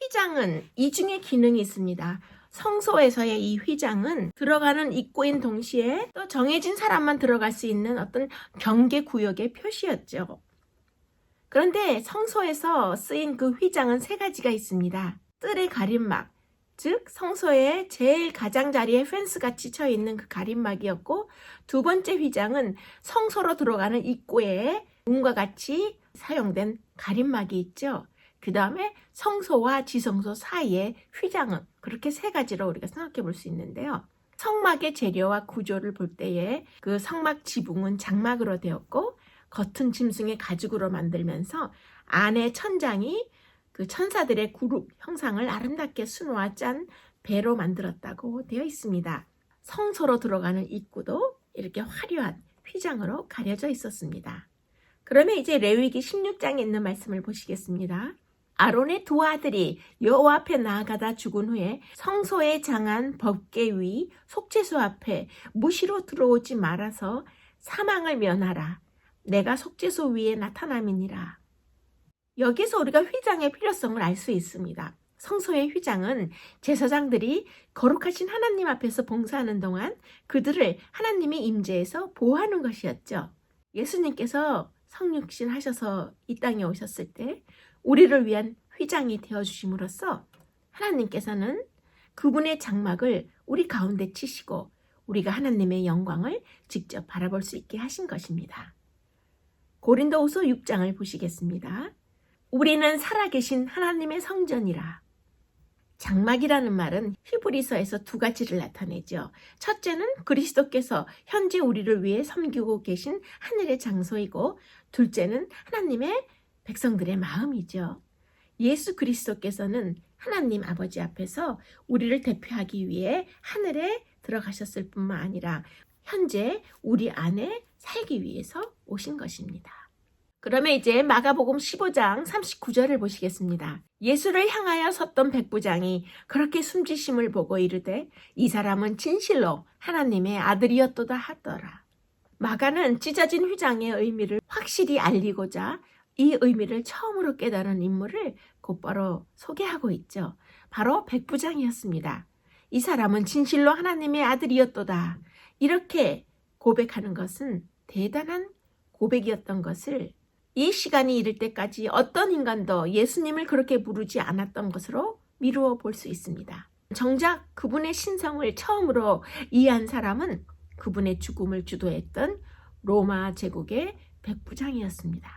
휘장은 이중의 기능이 있습니다. 성소에서의 이 휘장은 들어가는 입구인 동시에 또 정해진 사람만 들어갈 수 있는 어떤 경계 구역의 표시였죠. 그런데 성소에서 쓰인 그 휘장은 세 가지가 있습니다. 뜰의 가림막, 즉 성소의 제일 가장자리에 펜스같이 쳐 있는 그 가림막이었고, 두 번째 휘장은 성소로 들어가는 입구에 문과 같이 사용된 가림막이 있죠. 그 다음에 성소와 지성소 사이의 휘장은 그렇게 세 가지로 우리가 생각해 볼 수 있는데요. 성막의 재료와 구조를 볼 때에 그 성막 지붕은 장막으로 되었고 겉은 짐승의 가죽으로 만들면서 안에 천장이 그 천사들의 그룹 형상을 아름답게 수놓아 짠 배로 만들었다고 되어 있습니다. 성소로 들어가는 입구도 이렇게 화려한 휘장으로 가려져 있었습니다. 그러면 이제 레위기 16장에 있는 말씀을 보시겠습니다. 아론의 두 아들이 여호와 앞에 나아가다 죽은 후에 성소에 장한 법궤 위 속죄소 앞에 무시로 들어오지 말아서 사망을 면하라. 내가 속죄소 위에 나타남이니라. 여기서 우리가 휘장의 필요성을 알 수 있습니다. 성소의 휘장은 제사장들이 거룩하신 하나님 앞에서 봉사하는 동안 그들을 하나님의 임재에서 보호하는 것이었죠. 예수님께서 성육신 하셔서 이 땅에 오셨을 때 우리를 위한 휘장이 되어주심으로써 하나님께서는 그분의 장막을 우리 가운데 치시고 우리가 하나님의 영광을 직접 바라볼 수 있게 하신 것입니다. 고린도후서 6장을 보시겠습니다. 우리는 살아계신 하나님의 성전이라. 장막이라는 말은 히브리서에서 두 가지를 나타내죠. 첫째는 그리스도께서 현재 우리를 위해 섬기고 계신 하늘의 장소이고, 둘째는 하나님의 백성들의 마음이죠. 예수 그리스도께서는 하나님 아버지 앞에서 우리를 대표하기 위해 하늘에 들어가셨을 뿐만 아니라 현재 우리 안에 살기 위해서 오신 것입니다. 그러면 이제 마가복음 15장 39절을 보시겠습니다. 예수를 향하여 섰던 백부장이 그렇게 숨지심을 보고 이르되 이 사람은 진실로 하나님의 아들이었도다 하더라. 마가는 찢어진 휘장의 의미를 확실히 알리고자 이 의미를 처음으로 깨달은 인물을 곧바로 소개하고 있죠. 바로 백부장이었습니다. 이 사람은 진실로 하나님의 아들이었도다. 이렇게 고백하는 것은 대단한 고백이었던 것을 이 시간이 이를 때까지 어떤 인간도 예수님을 그렇게 부르지 않았던 것으로 미루어 볼 수 있습니다. 정작 그분의 신성을 처음으로 이해한 사람은 그분의 죽음을 주도했던 로마 제국의 백부장이었습니다.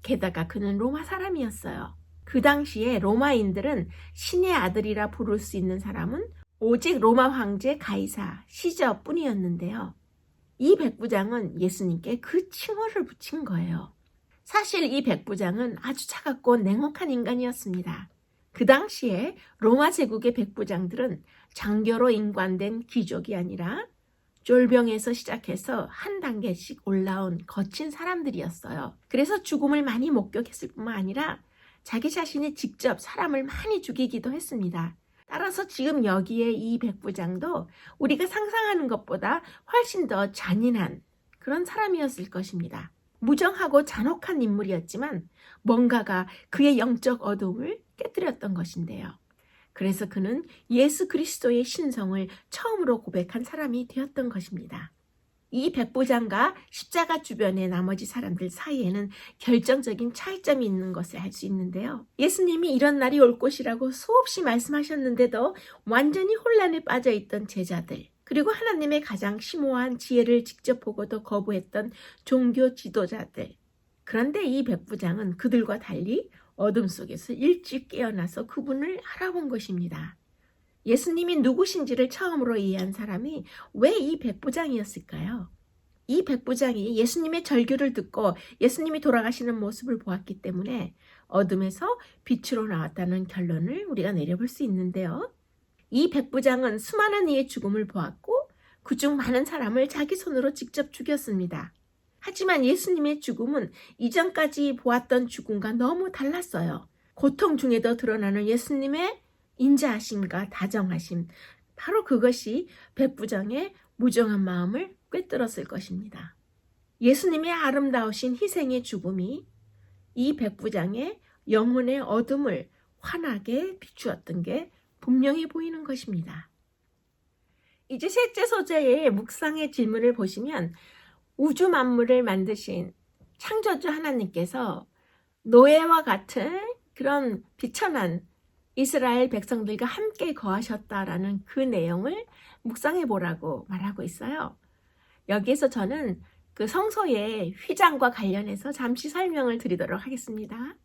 게다가 그는 로마 사람이었어요. 그 당시에 로마인들은 신의 아들이라 부를 수 있는 사람은 오직 로마 황제 가이사 시저뿐이었는데요. 이 백부장은 예수님께 그 칭호를 붙인 거예요. 사실 이 백부장은 아주 차갑고 냉혹한 인간이었습니다. 그 당시에 로마 제국의 백부장들은 장교로 인관된 귀족이 아니라 쫄병에서 시작해서 한 단계씩 올라온 거친 사람들이었어요. 그래서 죽음을 많이 목격했을 뿐만 아니라 자기 자신이 직접 사람을 많이 죽이기도 했습니다. 따라서 지금 여기에 이 백부장도 우리가 상상하는 것보다 훨씬 더 잔인한 그런 사람이었을 것입니다. 무정하고 잔혹한 인물이었지만 뭔가가 그의 영적 어둠을 깨뜨렸던 것인데요. 그래서 그는 예수 그리스도의 신성을 처음으로 고백한 사람이 되었던 것입니다. 이 백부장과 십자가 주변의 나머지 사람들 사이에는 결정적인 차이점이 있는 것을 알 수 있는데요. 예수님이 이런 날이 올 것이라고 수없이 말씀하셨는데도 완전히 혼란에 빠져있던 제자들, 그리고 하나님의 가장 심오한 지혜를 직접 보고도 거부했던 종교 지도자들. 그런데 이 백부장은 그들과 달리 어둠 속에서 일찍 깨어나서 그분을 알아본 것입니다. 예수님이 누구신지를 처음으로 이해한 사람이 왜 이 백부장이었을까요? 이 백부장이 예수님의 절규를 듣고 예수님이 돌아가시는 모습을 보았기 때문에 어둠에서 빛으로 나왔다는 결론을 우리가 내려볼 수 있는데요. 이 백부장은 수많은 이의 죽음을 보았고 그중 많은 사람을 자기 손으로 직접 죽였습니다. 하지만 예수님의 죽음은 이전까지 보았던 죽음과 너무 달랐어요. 고통 중에도 드러나는 예수님의 인자하심과 다정하심, 바로 그것이 백부장의 무정한 마음을 꿰뚫었을 것입니다. 예수님의 아름다우신 희생의 죽음이 이 백부장의 영혼의 어둠을 환하게 비추었던 게 분명히 보이는 것입니다. 이제 셋째 소재의 묵상의 질문을 보시면 우주 만물을 만드신 창조주 하나님께서 노예와 같은 그런 비천한 이스라엘 백성들과 함께 거하셨다라는 그 내용을 묵상해 보라고 말하고 있어요. 여기에서 저는 그 성소의 휘장과 관련해서 잠시 설명을 드리도록 하겠습니다.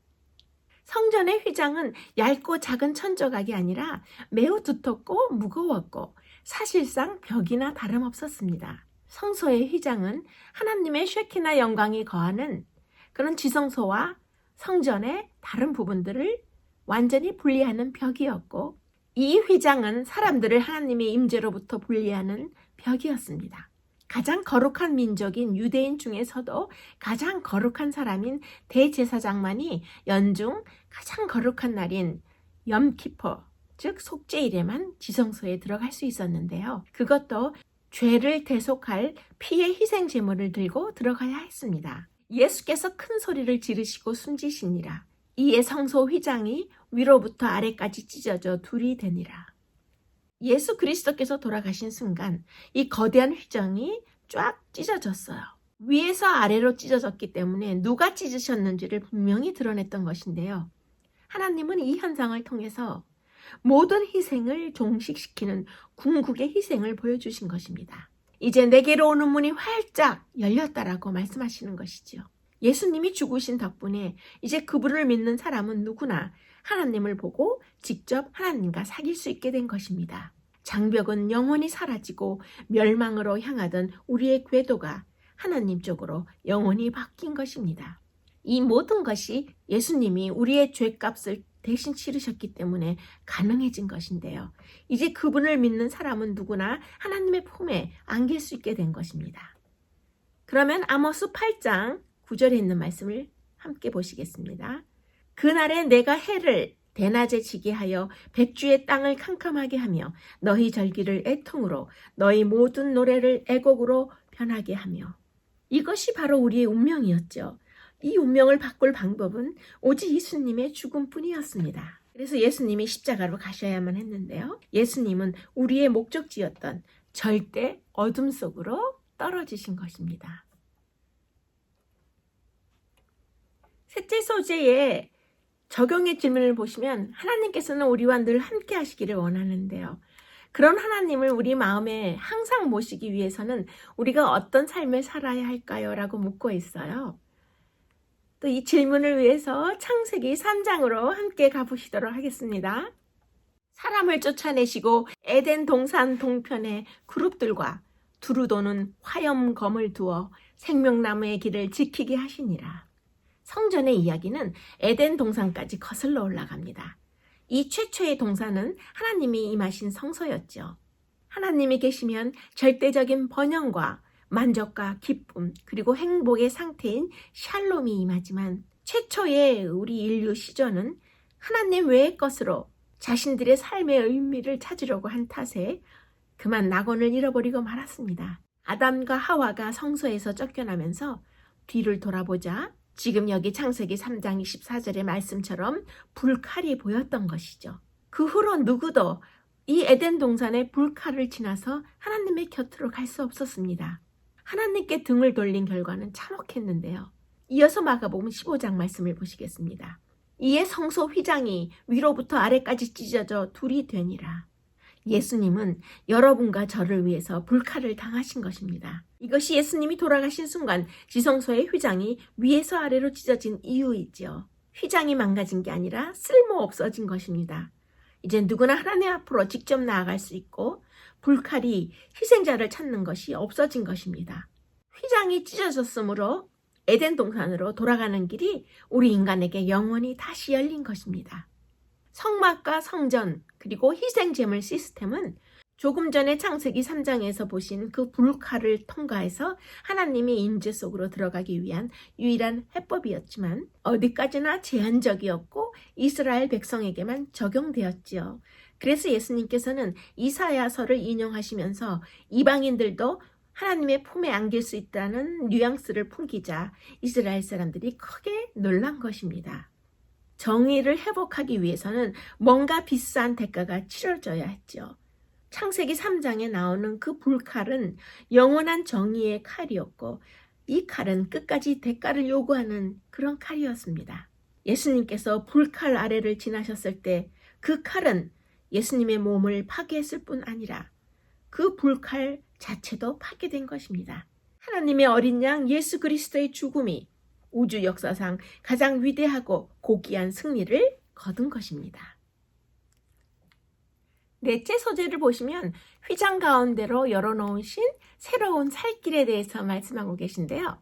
성전의 휘장은 얇고 작은 천조각이 아니라 매우 두텁고 무거웠고 사실상 벽이나 다름없었습니다. 성소의 휘장은 하나님의 쉐키나 영광이 거하는 그런 지성소와 성전의 다른 부분들을 완전히 분리하는 벽이었고 이 휘장은 사람들을 하나님의 임재로부터 분리하는 벽이었습니다. 가장 거룩한 민족인 유대인 중에서도 가장 거룩한 사람인 대제사장만이 연중 가장 거룩한 날인 염키포, 즉 속죄일에만 지성소에 들어갈 수 있었는데요. 그것도 죄를 대속할 피의 희생 제물을 들고 들어가야 했습니다. 예수께서 큰 소리를 지르시고 숨지시니라. 이에 성소 휘장이 위로부터 아래까지 찢어져 둘이 되니라. 예수 그리스도께서 돌아가신 순간 이 거대한 휘장이 쫙 찢어졌어요. 위에서 아래로 찢어졌기 때문에 누가 찢으셨는지를 분명히 드러냈던 것인데요. 하나님은 이 현상을 통해서 모든 희생을 종식시키는 궁극의 희생을 보여주신 것입니다. 이제 내게로 오는 문이 활짝 열렸다라고 말씀하시는 것이죠. 예수님이 죽으신 덕분에 이제 그분을 믿는 사람은 누구나 하나님을 보고 직접 하나님과 사귈 수 있게 된 것입니다. 장벽은 영원히 사라지고 멸망으로 향하던 우리의 궤도가 하나님 쪽으로 영원히 바뀐 것입니다. 이 모든 것이 예수님이 우리의 죄값을 대신 치르셨기 때문에 가능해진 것인데요. 이제 그분을 믿는 사람은 누구나 하나님의 품에 안길 수 있게 된 것입니다. 그러면 아모스 8장 9절에 있는 말씀을 함께 보시겠습니다. 그날에 내가 해를 대낮에 지게 하여 백주의 땅을 캄캄하게 하며 너희 절기를 애통으로 너희 모든 노래를 애곡으로 변하게 하며. 이것이 바로 우리의 운명이었죠. 이 운명을 바꿀 방법은 오직 예수님의 죽음뿐이었습니다. 그래서 예수님이 십자가로 가셔야만 했는데요. 예수님은 우리의 목적지였던 절대 어둠 속으로 떨어지신 것입니다. 셋째 소재의 적용의 질문을 보시면 하나님께서는 우리와 늘 함께 하시기를 원하는데요. 그런 하나님을 우리 마음에 항상 모시기 위해서는 우리가 어떤 삶을 살아야 할까요? 라고 묻고 있어요. 또 이 질문을 위해서 창세기 3장으로 함께 가보시도록 하겠습니다. 사람을 쫓아내시고 에덴 동산 동편의 그룹들과 두루 도는 화염검을 두어 생명나무의 길을 지키게 하시니라. 성전의 이야기는 에덴 동산까지 거슬러 올라갑니다. 이 최초의 동산은 하나님이 임하신 성소였죠. 하나님이 계시면 절대적인 번영과 만족과 기쁨 그리고 행복의 상태인 샬롬이 임하지만 최초의 우리 인류 시조는 하나님 외의 것으로 자신들의 삶의 의미를 찾으려고 한 탓에 그만 낙원을 잃어버리고 말았습니다. 아담과 하와가 성소에서 쫓겨나면서 뒤를 돌아보자 지금 여기 창세기 3장 24절의 말씀처럼 불칼이 보였던 것이죠. 그 후로 누구도 이 에덴 동산의 불칼을 지나서 하나님의 곁으로 갈 수 없었습니다. 하나님께 등을 돌린 결과는 참혹했는데요. 이어서 마가복음 15장 말씀을 보시겠습니다. 이에 성소 휘장이 위로부터 아래까지 찢어져 둘이 되니라. 예수님은 여러분과 저를 위해서 불칼을 당하신 것입니다. 이것이 예수님이 돌아가신 순간 지성소의 휘장이 위에서 아래로 찢어진 이유이지요. 휘장이 망가진 게 아니라 쓸모 없어진 것입니다. 이제 누구나 하나님 앞으로 직접 나아갈 수 있고 불칼이 희생자를 찾는 것이 없어진 것입니다. 휘장이 찢어졌으므로 에덴 동산으로 돌아가는 길이 우리 인간에게 영원히 다시 열린 것입니다. 성막과 성전 그리고 희생제물 시스템은 조금 전에 창세기 3장에서 보신 그 불칼을 통과해서 하나님의 임재 속으로 들어가기 위한 유일한 해법이었지만 어디까지나 제한적이었고 이스라엘 백성에게만 적용되었지요. 그래서 예수님께서는 이사야서를 인용하시면서 이방인들도 하나님의 품에 안길 수 있다는 뉘앙스를 풍기자 이스라엘 사람들이 크게 놀란 것입니다. 정의를 회복하기 위해서는 뭔가 비싼 대가가 치러져야 했죠. 창세기 3장에 나오는 그 불칼은 영원한 정의의 칼이었고 이 칼은 끝까지 대가를 요구하는 그런 칼이었습니다. 예수님께서 불칼 아래를 지나셨을 때 그 칼은 예수님의 몸을 파괴했을 뿐 아니라 그 불칼 자체도 파괴된 것입니다. 하나님의 어린 양 예수 그리스도의 죽음이 우주 역사상 가장 위대하고 고귀한 승리를 거둔 것입니다. 넷째 소재를 보시면 휘장 가운데로 열어놓으신 새로운 살길에 대해서 말씀하고 계신데요.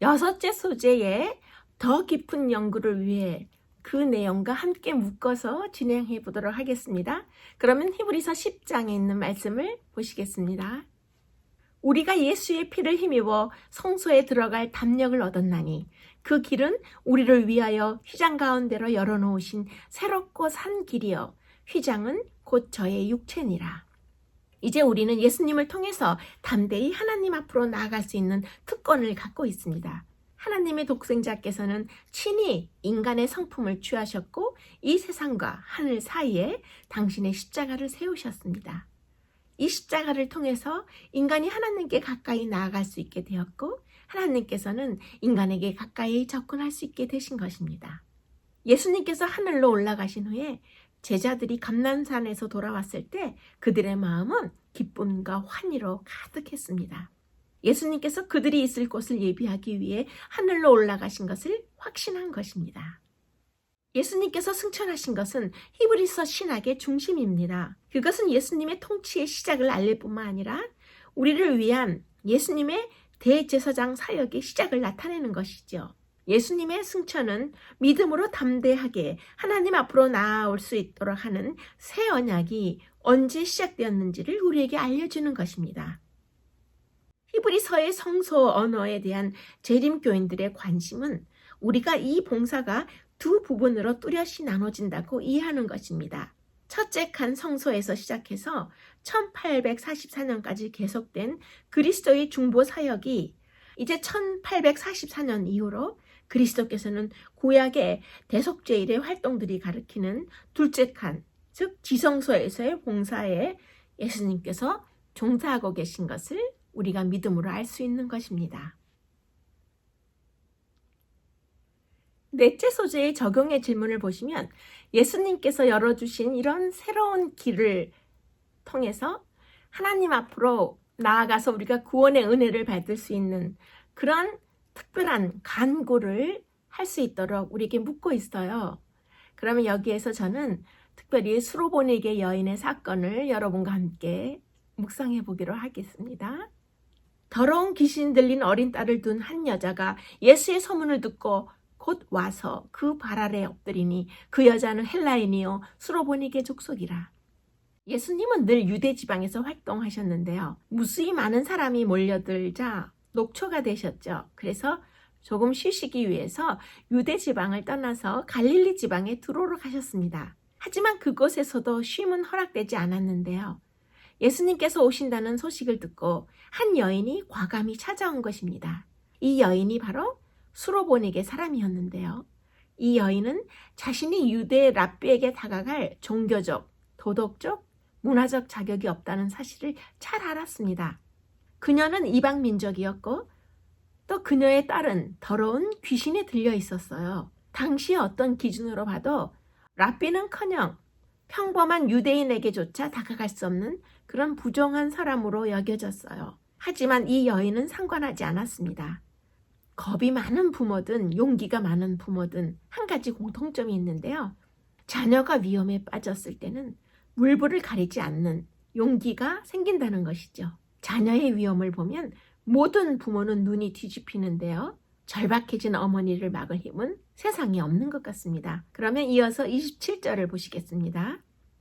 여섯째 소재에 더 깊은 연구를 위해 그 내용과 함께 묶어서 진행해 보도록 하겠습니다. 그러면 히브리서 10장에 있는 말씀을 보시겠습니다. 우리가 예수의 피를 힘입어 성소에 들어갈 담력을 얻었나니 그 길은 우리를 위하여 휘장 가운데로 열어놓으신 새롭고 산 길이요 휘장은 곧 저의 육체니라. 이제 우리는 예수님을 통해서 담대히 하나님 앞으로 나아갈 수 있는 특권을 갖고 있습니다. 하나님의 독생자께서는 친히 인간의 성품을 취하셨고 이 세상과 하늘 사이에 당신의 십자가를 세우셨습니다. 이 십자가를 통해서 인간이 하나님께 가까이 나아갈 수 있게 되었고 하나님께서는 인간에게 가까이 접근할 수 있게 되신 것입니다. 예수님께서 하늘로 올라가신 후에 제자들이 감난산에서 돌아왔을 때 그들의 마음은 기쁨과 환희로 가득했습니다. 예수님께서 그들이 있을 곳을 예비하기 위해 하늘로 올라가신 것을 확신한 것입니다. 예수님께서 승천하신 것은 히브리서 신학의 중심입니다. 그것은 예수님의 통치의 시작을 알릴 뿐만 아니라 우리를 위한 예수님의 대제사장 사역의 시작을 나타내는 것이죠. 예수님의 승천은 믿음으로 담대하게 하나님 앞으로 나아올 수 있도록 하는 새 언약이 언제 시작되었는지를 우리에게 알려주는 것입니다. 히브리서의 성소 언어에 대한 재림교인들의 관심은 우리가 이 봉사가 두 부분으로 뚜렷이 나눠진다고 이해하는 것입니다. 첫째 칸 성소에서 시작해서 1844년까지 계속된 그리스도의 중보 사역이 이제 1844년 이후로 그리스도께서는 구약의 대속죄일의 활동들이 가리키는 둘째 칸, 즉 지성소에서의 봉사에 예수님께서 종사하고 계신 것을 우리가 믿음으로 알 수 있는 것입니다. 넷째 소재의 적용의 질문을 보시면 예수님께서 열어주신 이런 새로운 길을 통해서 하나님 앞으로 나아가서 우리가 구원의 은혜를 받을 수 있는 그런 특별한 간구를 할 수 있도록 우리에게 묻고 있어요. 그러면 여기에서 저는 특별히 수로보니게 여인의 사건을 여러분과 함께 묵상해 보기로 하겠습니다. 더러운 귀신 들린 어린 딸을 둔 한 여자가 예수의 소문을 듣고 곧 와서 그 발 아래 엎드리니 그 여자는 헬라인이요 수로보니게 족속이라. 예수님은 늘 유대 지방에서 활동하셨는데요. 무수히 많은 사람이 몰려들자 녹초가 되셨죠. 그래서 조금 쉬시기 위해서 유대 지방을 떠나서 갈릴리 지방에 두로로 가셨습니다. 하지만 그곳에서도 쉼은 허락되지 않았는데요. 예수님께서 오신다는 소식을 듣고 한 여인이 과감히 찾아온 것입니다. 이 여인이 바로 수로보니게 사람이었는데요. 이 여인은 자신이 유대 랍비에게 다가갈 종교적, 도덕적, 문화적 자격이 없다는 사실을 잘 알았습니다. 그녀는 이방 민족이었고 또 그녀의 딸은 더러운 귀신에 들려 있었어요. 당시의 어떤 기준으로 봐도 랍비는커녕 평범한 유대인에게조차 다가갈 수 없는 그런 부정한 사람으로 여겨졌어요. 하지만 이 여인은 상관하지 않았습니다. 겁이 많은 부모든 용기가 많은 부모든 한 가지 공통점이 있는데요. 자녀가 위험에 빠졌을 때는 물불을 가리지 않는 용기가 생긴다는 것이죠. 자녀의 위험을 보면 모든 부모는 눈이 뒤집히는데요. 절박해진 어머니를 막을 힘은 세상에 없는 것 같습니다. 그러면 이어서 27절을 보시겠습니다.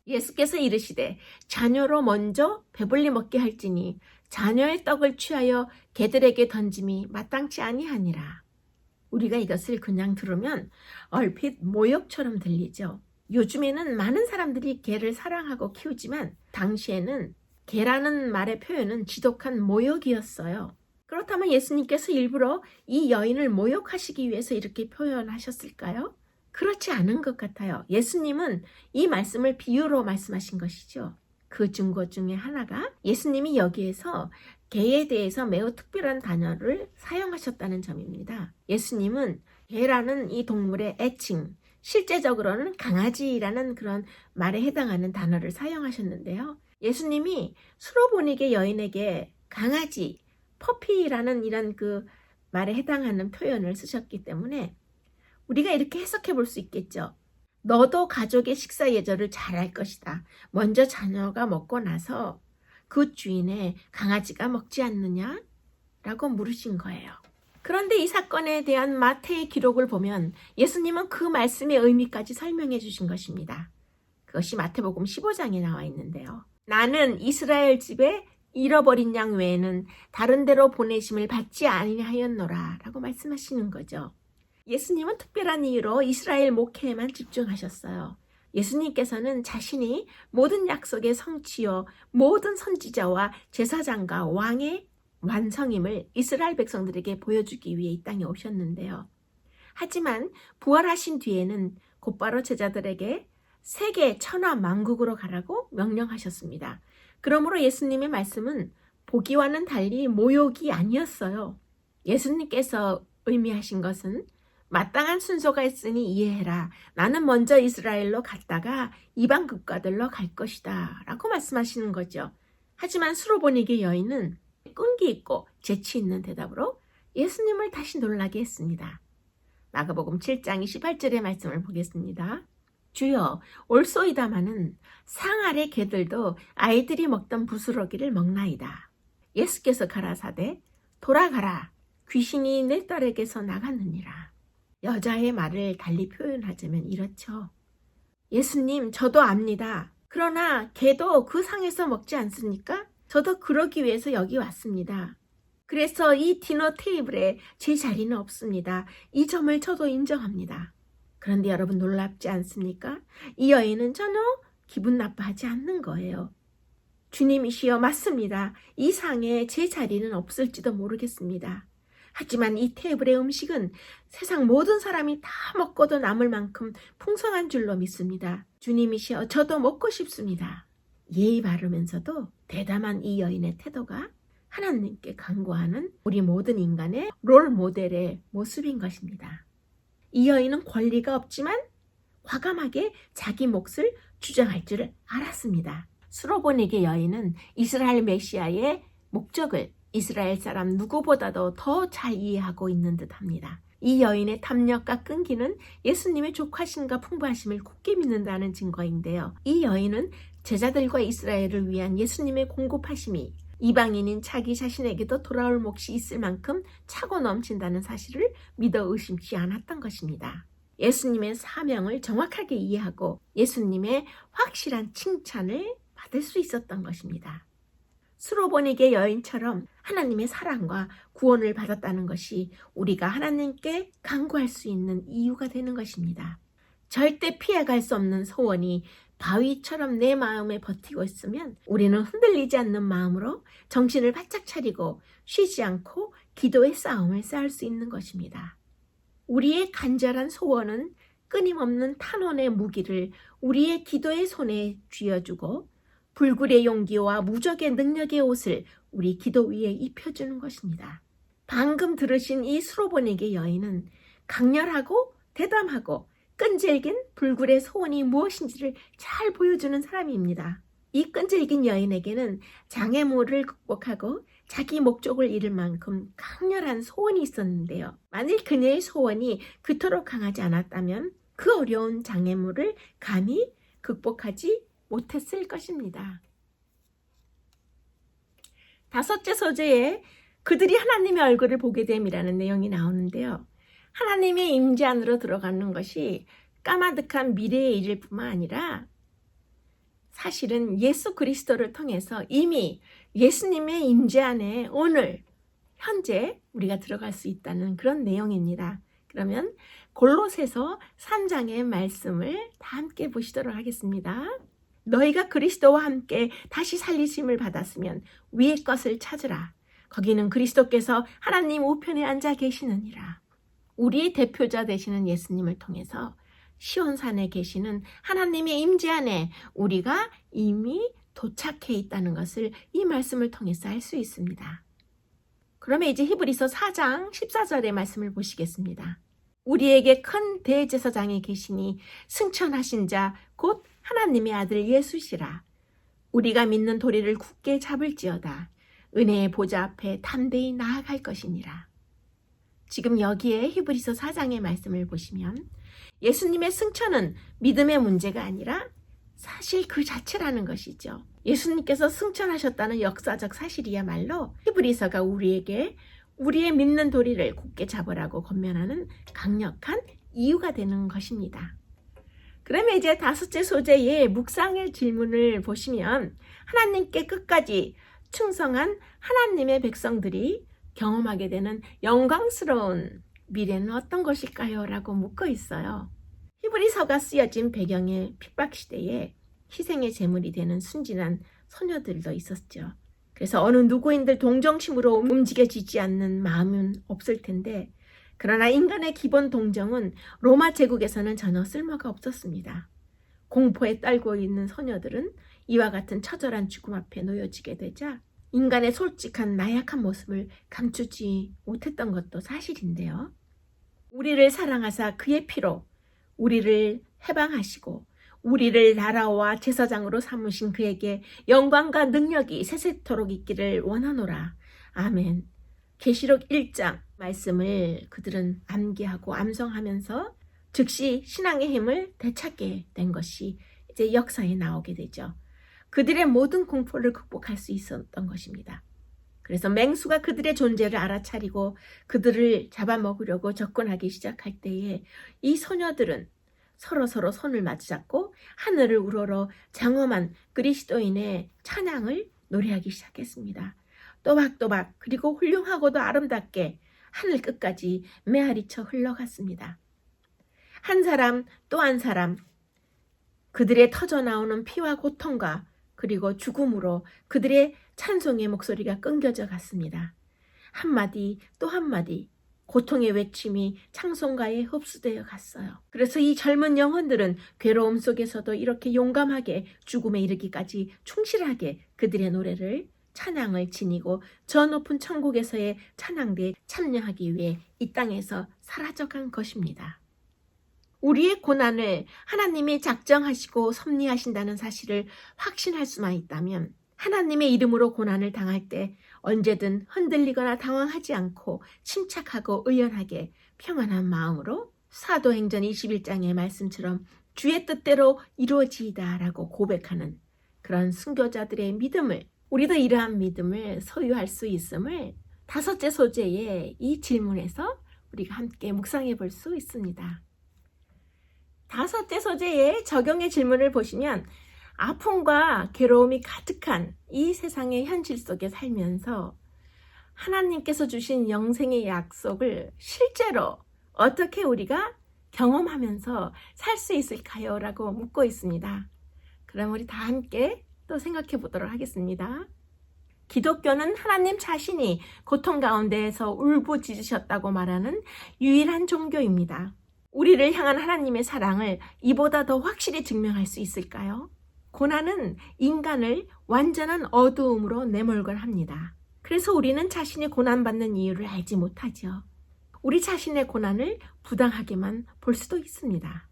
예수께서 이르시되 자녀로 먼저 배불리 먹게 할지니 자녀의 떡을 취하여 개들에게 던짐이 마땅치 아니하니라. 우리가 이것을 그냥 들으면 얼핏 모욕처럼 들리죠. 요즘에는 많은 사람들이 개를 사랑하고 키우지만 당시에는 개라는 말의 표현은 지독한 모욕이었어요. 그렇다면 예수님께서 일부러 이 여인을 모욕하시기 위해서 이렇게 표현하셨을까요? 그렇지 않은 것 같아요. 예수님은 이 말씀을 비유로 말씀하신 것이죠. 그 증거 중에 하나가 예수님이 여기에서 개에 대해서 매우 특별한 단어를 사용하셨다는 점입니다. 예수님은 개라는 이 동물의 애칭, 실제적으로는 강아지라는 그런 말에 해당하는 단어를 사용하셨는데요. 예수님이 수로보니게 여인에게 강아지, 퍼피라는 이런 그 말에 해당하는 표현을 쓰셨기 때문에 우리가 이렇게 해석해 볼 수 있겠죠. 너도 가족의 식사 예절을 잘할 것이다. 먼저 자녀가 먹고 나서 그 주인의 강아지가 먹지 않느냐? 라고 물으신 거예요. 그런데 이 사건에 대한 마태의 기록을 보면 예수님은 그 말씀의 의미까지 설명해 주신 것입니다. 그것이 마태복음 15장에 나와 있는데요. 나는 이스라엘 집에 잃어버린 양 외에는 다른 데로 보내심을 받지 아니하였노라 라고 말씀하시는 거죠. 예수님은 특별한 이유로 이스라엘 목회에만 집중하셨어요. 예수님께서는 자신이 모든 약속의 성취요 모든 선지자와 제사장과 왕의 완성임을 이스라엘 백성들에게 보여주기 위해 이 땅에 오셨는데요. 하지만 부활하신 뒤에는 곧바로 제자들에게 세계 천하 만국으로 가라고 명령하셨습니다. 그러므로 예수님의 말씀은 보기와는 달리 모욕이 아니었어요. 예수님께서 의미하신 것은 마땅한 순서가 있으니 이해해라. 나는 먼저 이스라엘로 갔다가 이방 국가들로 갈 것이다 라고 말씀하시는 거죠. 하지만 수로보니게 여인은 끈기 있고 재치 있는 대답으로 예수님을 다시 놀라게 했습니다. 마가복음 7장 28절의 말씀을 보겠습니다. 주여 올소이다마는 상 아래 개들도 아이들이 먹던 부스러기를 먹나이다. 예수께서 가라사대 돌아가라. 귀신이 내 딸에게서 나갔느니라. 여자의 말을 달리 표현하자면 이렇죠. 예수님, 저도 압니다. 그러나 개도 그 상에서 먹지 않습니까? 저도 그러기 위해서 여기 왔습니다. 그래서 이 디너 테이블에 제 자리는 없습니다. 이 점을 저도 인정합니다. 그런데 여러분 놀랍지 않습니까? 이 여인은 전혀 기분 나빠하지 않는 거예요. 주님이시여 맞습니다. 이 상에 제 자리는 없을지도 모르겠습니다. 하지만 이 테이블의 음식은 세상 모든 사람이 다 먹고도 남을 만큼 풍성한 줄로 믿습니다. 주님이시여 저도 먹고 싶습니다. 예의 바르면서도 대담한 이 여인의 태도가 하나님께 간구하는 우리 모든 인간의 롤 모델의 모습인 것입니다. 이 여인은 권리가 없지만 과감하게 자기 몫을 주장할 줄을 알았습니다. 수로보니게 여인은 이스라엘 메시아의 목적을 이스라엘 사람 누구보다도 더 잘 이해하고 있는 듯합니다. 이 여인의 탐욕과 끈기는 예수님의 족하심과 풍부하심을 굳게 믿는다는 증거인데요. 이 여인은 제자들과 이스라엘을 위한 예수님의 공급하심이 이방인인 자기 자신에게도 돌아올 몫이 있을 만큼 차고 넘친다는 사실을 믿어 의심치 않았던 것입니다. 예수님의 사명을 정확하게 이해하고 예수님의 확실한 칭찬을 받을 수 있었던 것입니다. 수로보니게 여인처럼 하나님의 사랑과 구원을 받았다는 것이 우리가 하나님께 간구할 수 있는 이유가 되는 것입니다. 절대 피해갈 수 없는 소원이 바위처럼 내 마음에 버티고 있으면 우리는 흔들리지 않는 마음으로 정신을 바짝 차리고 쉬지 않고 기도의 싸움을 쌓을 수 있는 것입니다. 우리의 간절한 소원은 끊임없는 탄원의 무기를 우리의 기도의 손에 쥐어주고 불굴의 용기와 무적의 능력의 옷을 우리 기도 위에 입혀주는 것입니다. 방금 들으신 이 수로보니게 여인은 강렬하고 대담하고 끈질긴 불굴의 소원이 무엇인지를 잘 보여주는 사람입니다. 이 끈질긴 여인에게는 장애물을 극복하고 자기 목적을 이룰 만큼 강렬한 소원이 있었는데요. 만일 그녀의 소원이 그토록 강하지 않았다면 그 어려운 장애물을 감히 극복하지 못했을 것입니다. 다섯째 소재에 그들이 하나님의 얼굴을 보게 됨이라는 내용이 나오는데요. 하나님의 임재 안으로 들어가는 것이 까마득한 미래의 일일 뿐만 아니라 사실은 예수 그리스도를 통해서 이미 예수님의 임재 안에 오늘 현재 우리가 들어갈 수 있다는 그런 내용입니다. 그러면 골로새서 3장의 말씀을 다 함께 보시도록 하겠습니다. 너희가 그리스도와 함께 다시 살리심을 받았으면 위의 것을 찾으라. 거기는 그리스도께서 하나님 우편에 앉아 계시느니라. 우리의 대표자 되시는 예수님을 통해서 시온산에 계시는 하나님의 임재 안에 우리가 이미 도착해 있다는 것을 이 말씀을 통해서 알 수 있습니다. 그러면 이제 히브리서 4장 14절의 말씀을 보시겠습니다. 우리에게 큰 대제사장이 계시니 승천하신 자 곧 하나님의 아들 예수시라. 우리가 믿는 도리를 굳게 잡을지어다. 은혜의 보좌 앞에 담대히 나아갈 것이니라. 지금 여기에 히브리서 4장의 말씀을 보시면 예수님의 승천은 믿음의 문제가 아니라 사실 그 자체라는 것이죠. 예수님께서 승천하셨다는 역사적 사실이야말로 히브리서가 우리에게 우리의 믿는 도리를 굳게 잡으라고 권면하는 강력한 이유가 되는 것입니다. 그러면 이제 다섯째 소재의 묵상의 질문을 보시면 하나님께 끝까지 충성한 하나님의 백성들이 경험하게 되는 영광스러운 미래는 어떤 것일까요? 라고 묻고 있어요. 히브리서가 쓰여진 배경의 핍박시대에 희생의 제물이 되는 순진한 소녀들도 있었죠. 그래서 어느 누구인들 동정심으로 움직여지지 않는 마음은 없을 텐데 그러나 인간의 기본 동정은 로마 제국에서는 전혀 쓸모가 없었습니다. 공포에 떨고 있는 소녀들은 이와 같은 처절한 죽음 앞에 놓여지게 되자 인간의 솔직한 나약한 모습을 감추지 못했던 것도 사실인데요. 우리를 사랑하사 그의 피로 우리를 해방하시고 우리를 나라와 제사장으로 삼으신 그에게 영광과 능력이 세세토록 있기를 원하노라. 아멘. 계시록 1장 말씀을 그들은 암기하고 암송하면서 즉시 신앙의 힘을 되찾게 된 것이 이제 역사에 나오게 되죠. 그들의 모든 공포를 극복할 수 있었던 것입니다. 그래서 맹수가 그들의 존재를 알아차리고 그들을 잡아먹으려고 접근하기 시작할 때에 이 소녀들은 서로 손을 맞잡고 하늘을 우러러 장엄한 그리스도인의 찬양을 노래하기 시작했습니다. 또박또박 그리고 훌륭하고도 아름답게 하늘 끝까지 메아리쳐 흘러갔습니다. 한 사람 또 한 사람 그들의 터져나오는 피와 고통과 그리고 죽음으로 그들의 찬송의 목소리가 끊겨져 갔습니다. 한마디 또 한마디 고통의 외침이 찬송가에 흡수되어 갔어요. 그래서 이 젊은 영혼들은 괴로움 속에서도 이렇게 용감하게 죽음에 이르기까지 충실하게 그들의 노래를 찬양을 지니고 저 높은 천국에서의 찬양대에 참여하기 위해 이 땅에서 사라져간 것입니다. 우리의 고난을 하나님이 작정하시고 섭리하신다는 사실을 확신할 수만 있다면 하나님의 이름으로 고난을 당할 때 언제든 흔들리거나 당황하지 않고 침착하고 의연하게 평안한 마음으로 사도행전 21장의 말씀처럼 주의 뜻대로 이루어지이다 라고 고백하는 그런 순교자들의 믿음을 우리도 이러한 믿음을 소유할 수 있음을 다섯째 소재의 이 질문에서 우리가 함께 묵상해 볼 수 있습니다. 다섯째 소재의 적용의 질문을 보시면 아픔과 괴로움이 가득한 이 세상의 현실 속에 살면서 하나님께서 주신 영생의 약속을 실제로 어떻게 우리가 경험하면서 살 수 있을까요? 라고 묻고 있습니다. 그럼 우리 다 함께 또 생각해 보도록 하겠습니다. 기독교는 하나님 자신이 고통 가운데에서 울부짖으셨다고 말하는 유일한 종교입니다. 우리를 향한 하나님의 사랑을 이보다 더 확실히 증명할 수 있을까요? 고난은 인간을 완전한 어두움으로 내몰곤 합니다. 그래서 우리는 자신이 고난받는 이유를 알지 못하죠. 우리 자신의 고난을 부당하게만 볼 수도 있습니다.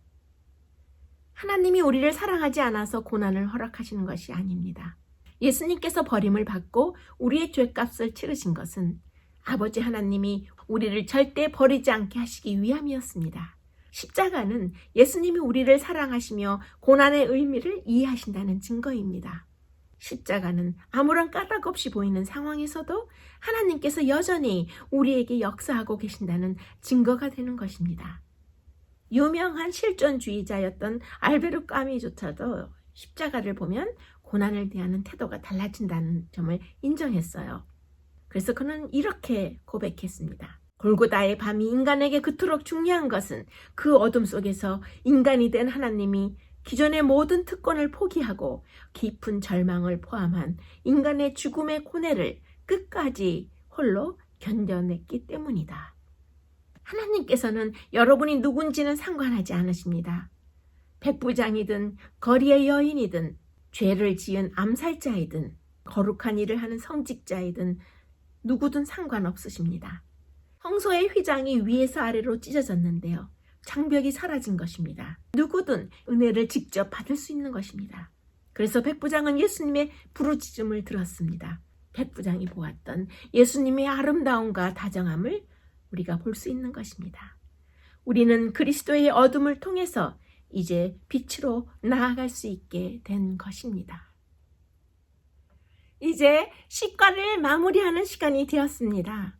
하나님이 우리를 사랑하지 않아서 고난을 허락하시는 것이 아닙니다. 예수님께서 버림을 받고 우리의 죄값을 치르신 것은 아버지 하나님이 우리를 절대 버리지 않게 하시기 위함이었습니다. 십자가는 예수님이 우리를 사랑하시며 고난의 의미를 이해하신다는 증거입니다. 십자가는 아무런 까닭 없이 보이는 상황에서도 하나님께서 여전히 우리에게 역사하고 계신다는 증거가 되는 것입니다. 유명한 실존주의자였던 알베르 까미조차도 십자가를 보면 고난을 대하는 태도가 달라진다는 점을 인정했어요. 그래서 그는 이렇게 고백했습니다. 골고다의 밤이 인간에게 그토록 중요한 것은 그 어둠 속에서 인간이 된 하나님이 기존의 모든 특권을 포기하고 깊은 절망을 포함한 인간의 죽음의 고뇌를 끝까지 홀로 견뎌냈기 때문이다. 하나님께서는 여러분이 누군지는 상관하지 않으십니다. 백부장이든 거리의 여인이든 죄를 지은 암살자이든 거룩한 일을 하는 성직자이든 누구든 상관없으십니다. 성소의 휘장이 위에서 아래로 찢어졌는데요. 장벽이 사라진 것입니다. 누구든 은혜를 직접 받을 수 있는 것입니다. 그래서 백부장은 예수님의 부르짖음을 들었습니다. 백부장이 보았던 예수님의 아름다움과 다정함을 우리가 볼 수 있는 것입니다. 우리는 그리스도의 어둠을 통해서 이제 빛으로 나아갈 수 있게 된 것입니다. 이제 시과를 마무리하는 시간이 되었습니다.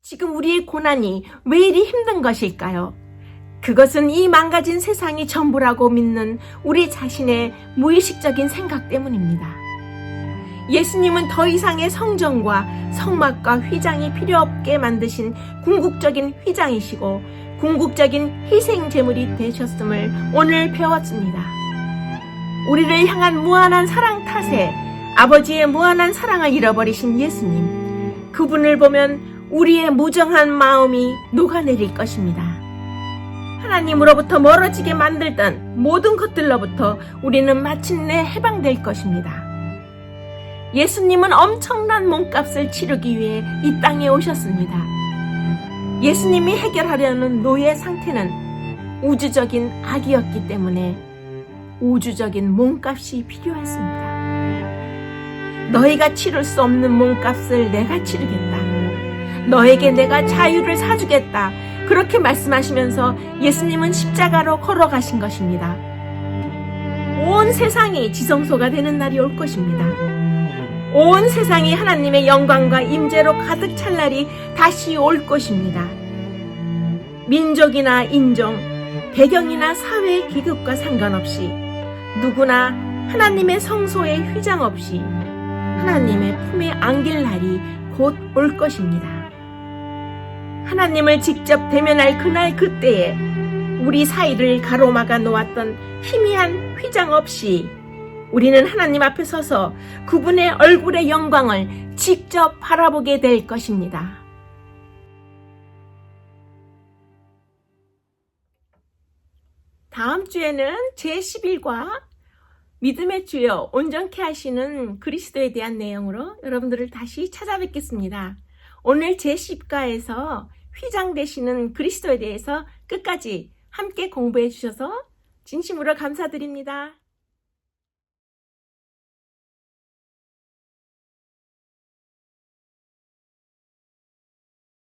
지금 우리의 고난이 왜 이리 힘든 것일까요? 그것은 이 망가진 세상이 전부라고 믿는 우리 자신의 무의식적인 생각 때문입니다. 예수님은 더 이상의 성전과 성막과 휘장이 필요 없게 만드신 궁극적인 휘장이시고 궁극적인 희생 제물이 되셨음을 오늘 배웠습니다. 우리를 향한 무한한 사랑 탓에 아버지의 무한한 사랑을 잃어버리신 예수님, 그분을 보면 우리의 무정한 마음이 녹아내릴 것입니다. 하나님으로부터 멀어지게 만들던 모든 것들로부터 우리는 마침내 해방될 것입니다. 예수님은 엄청난 몸값을 치르기 위해 이 땅에 오셨습니다. 예수님이 해결하려는 노예 상태는 우주적인 악이었기 때문에 우주적인 몸값이 필요했습니다. 너희가 치를 수 없는 몸값을 내가 치르겠다. 너에게 내가 자유를 사주겠다. 그렇게 말씀하시면서 예수님은 십자가로 걸어가신 것입니다. 온 세상이 지성소가 되는 날이 올 것입니다. 온 세상이 하나님의 영광과 임재로 가득 찰 날이 다시 올 것입니다. 민족이나 인종, 배경이나 사회 계급과 상관없이 누구나 하나님의 성소에 휘장 없이 하나님의 품에 안길 날이 곧 올 것입니다. 하나님을 직접 대면할 그날 그때에 우리 사이를 가로막아 놓았던 희미한 휘장 없이 우리는 하나님 앞에 서서 그분의 얼굴의 영광을 직접 바라보게 될 것입니다. 다음 주에는 제11과 믿음의 주여 온전케 하시는 그리스도에 대한 내용으로 여러분들을 다시 찾아뵙겠습니다. 오늘 제10과에서 휘장 되시는 그리스도에 대해서 끝까지 함께 공부해 주셔서 진심으로 감사드립니다.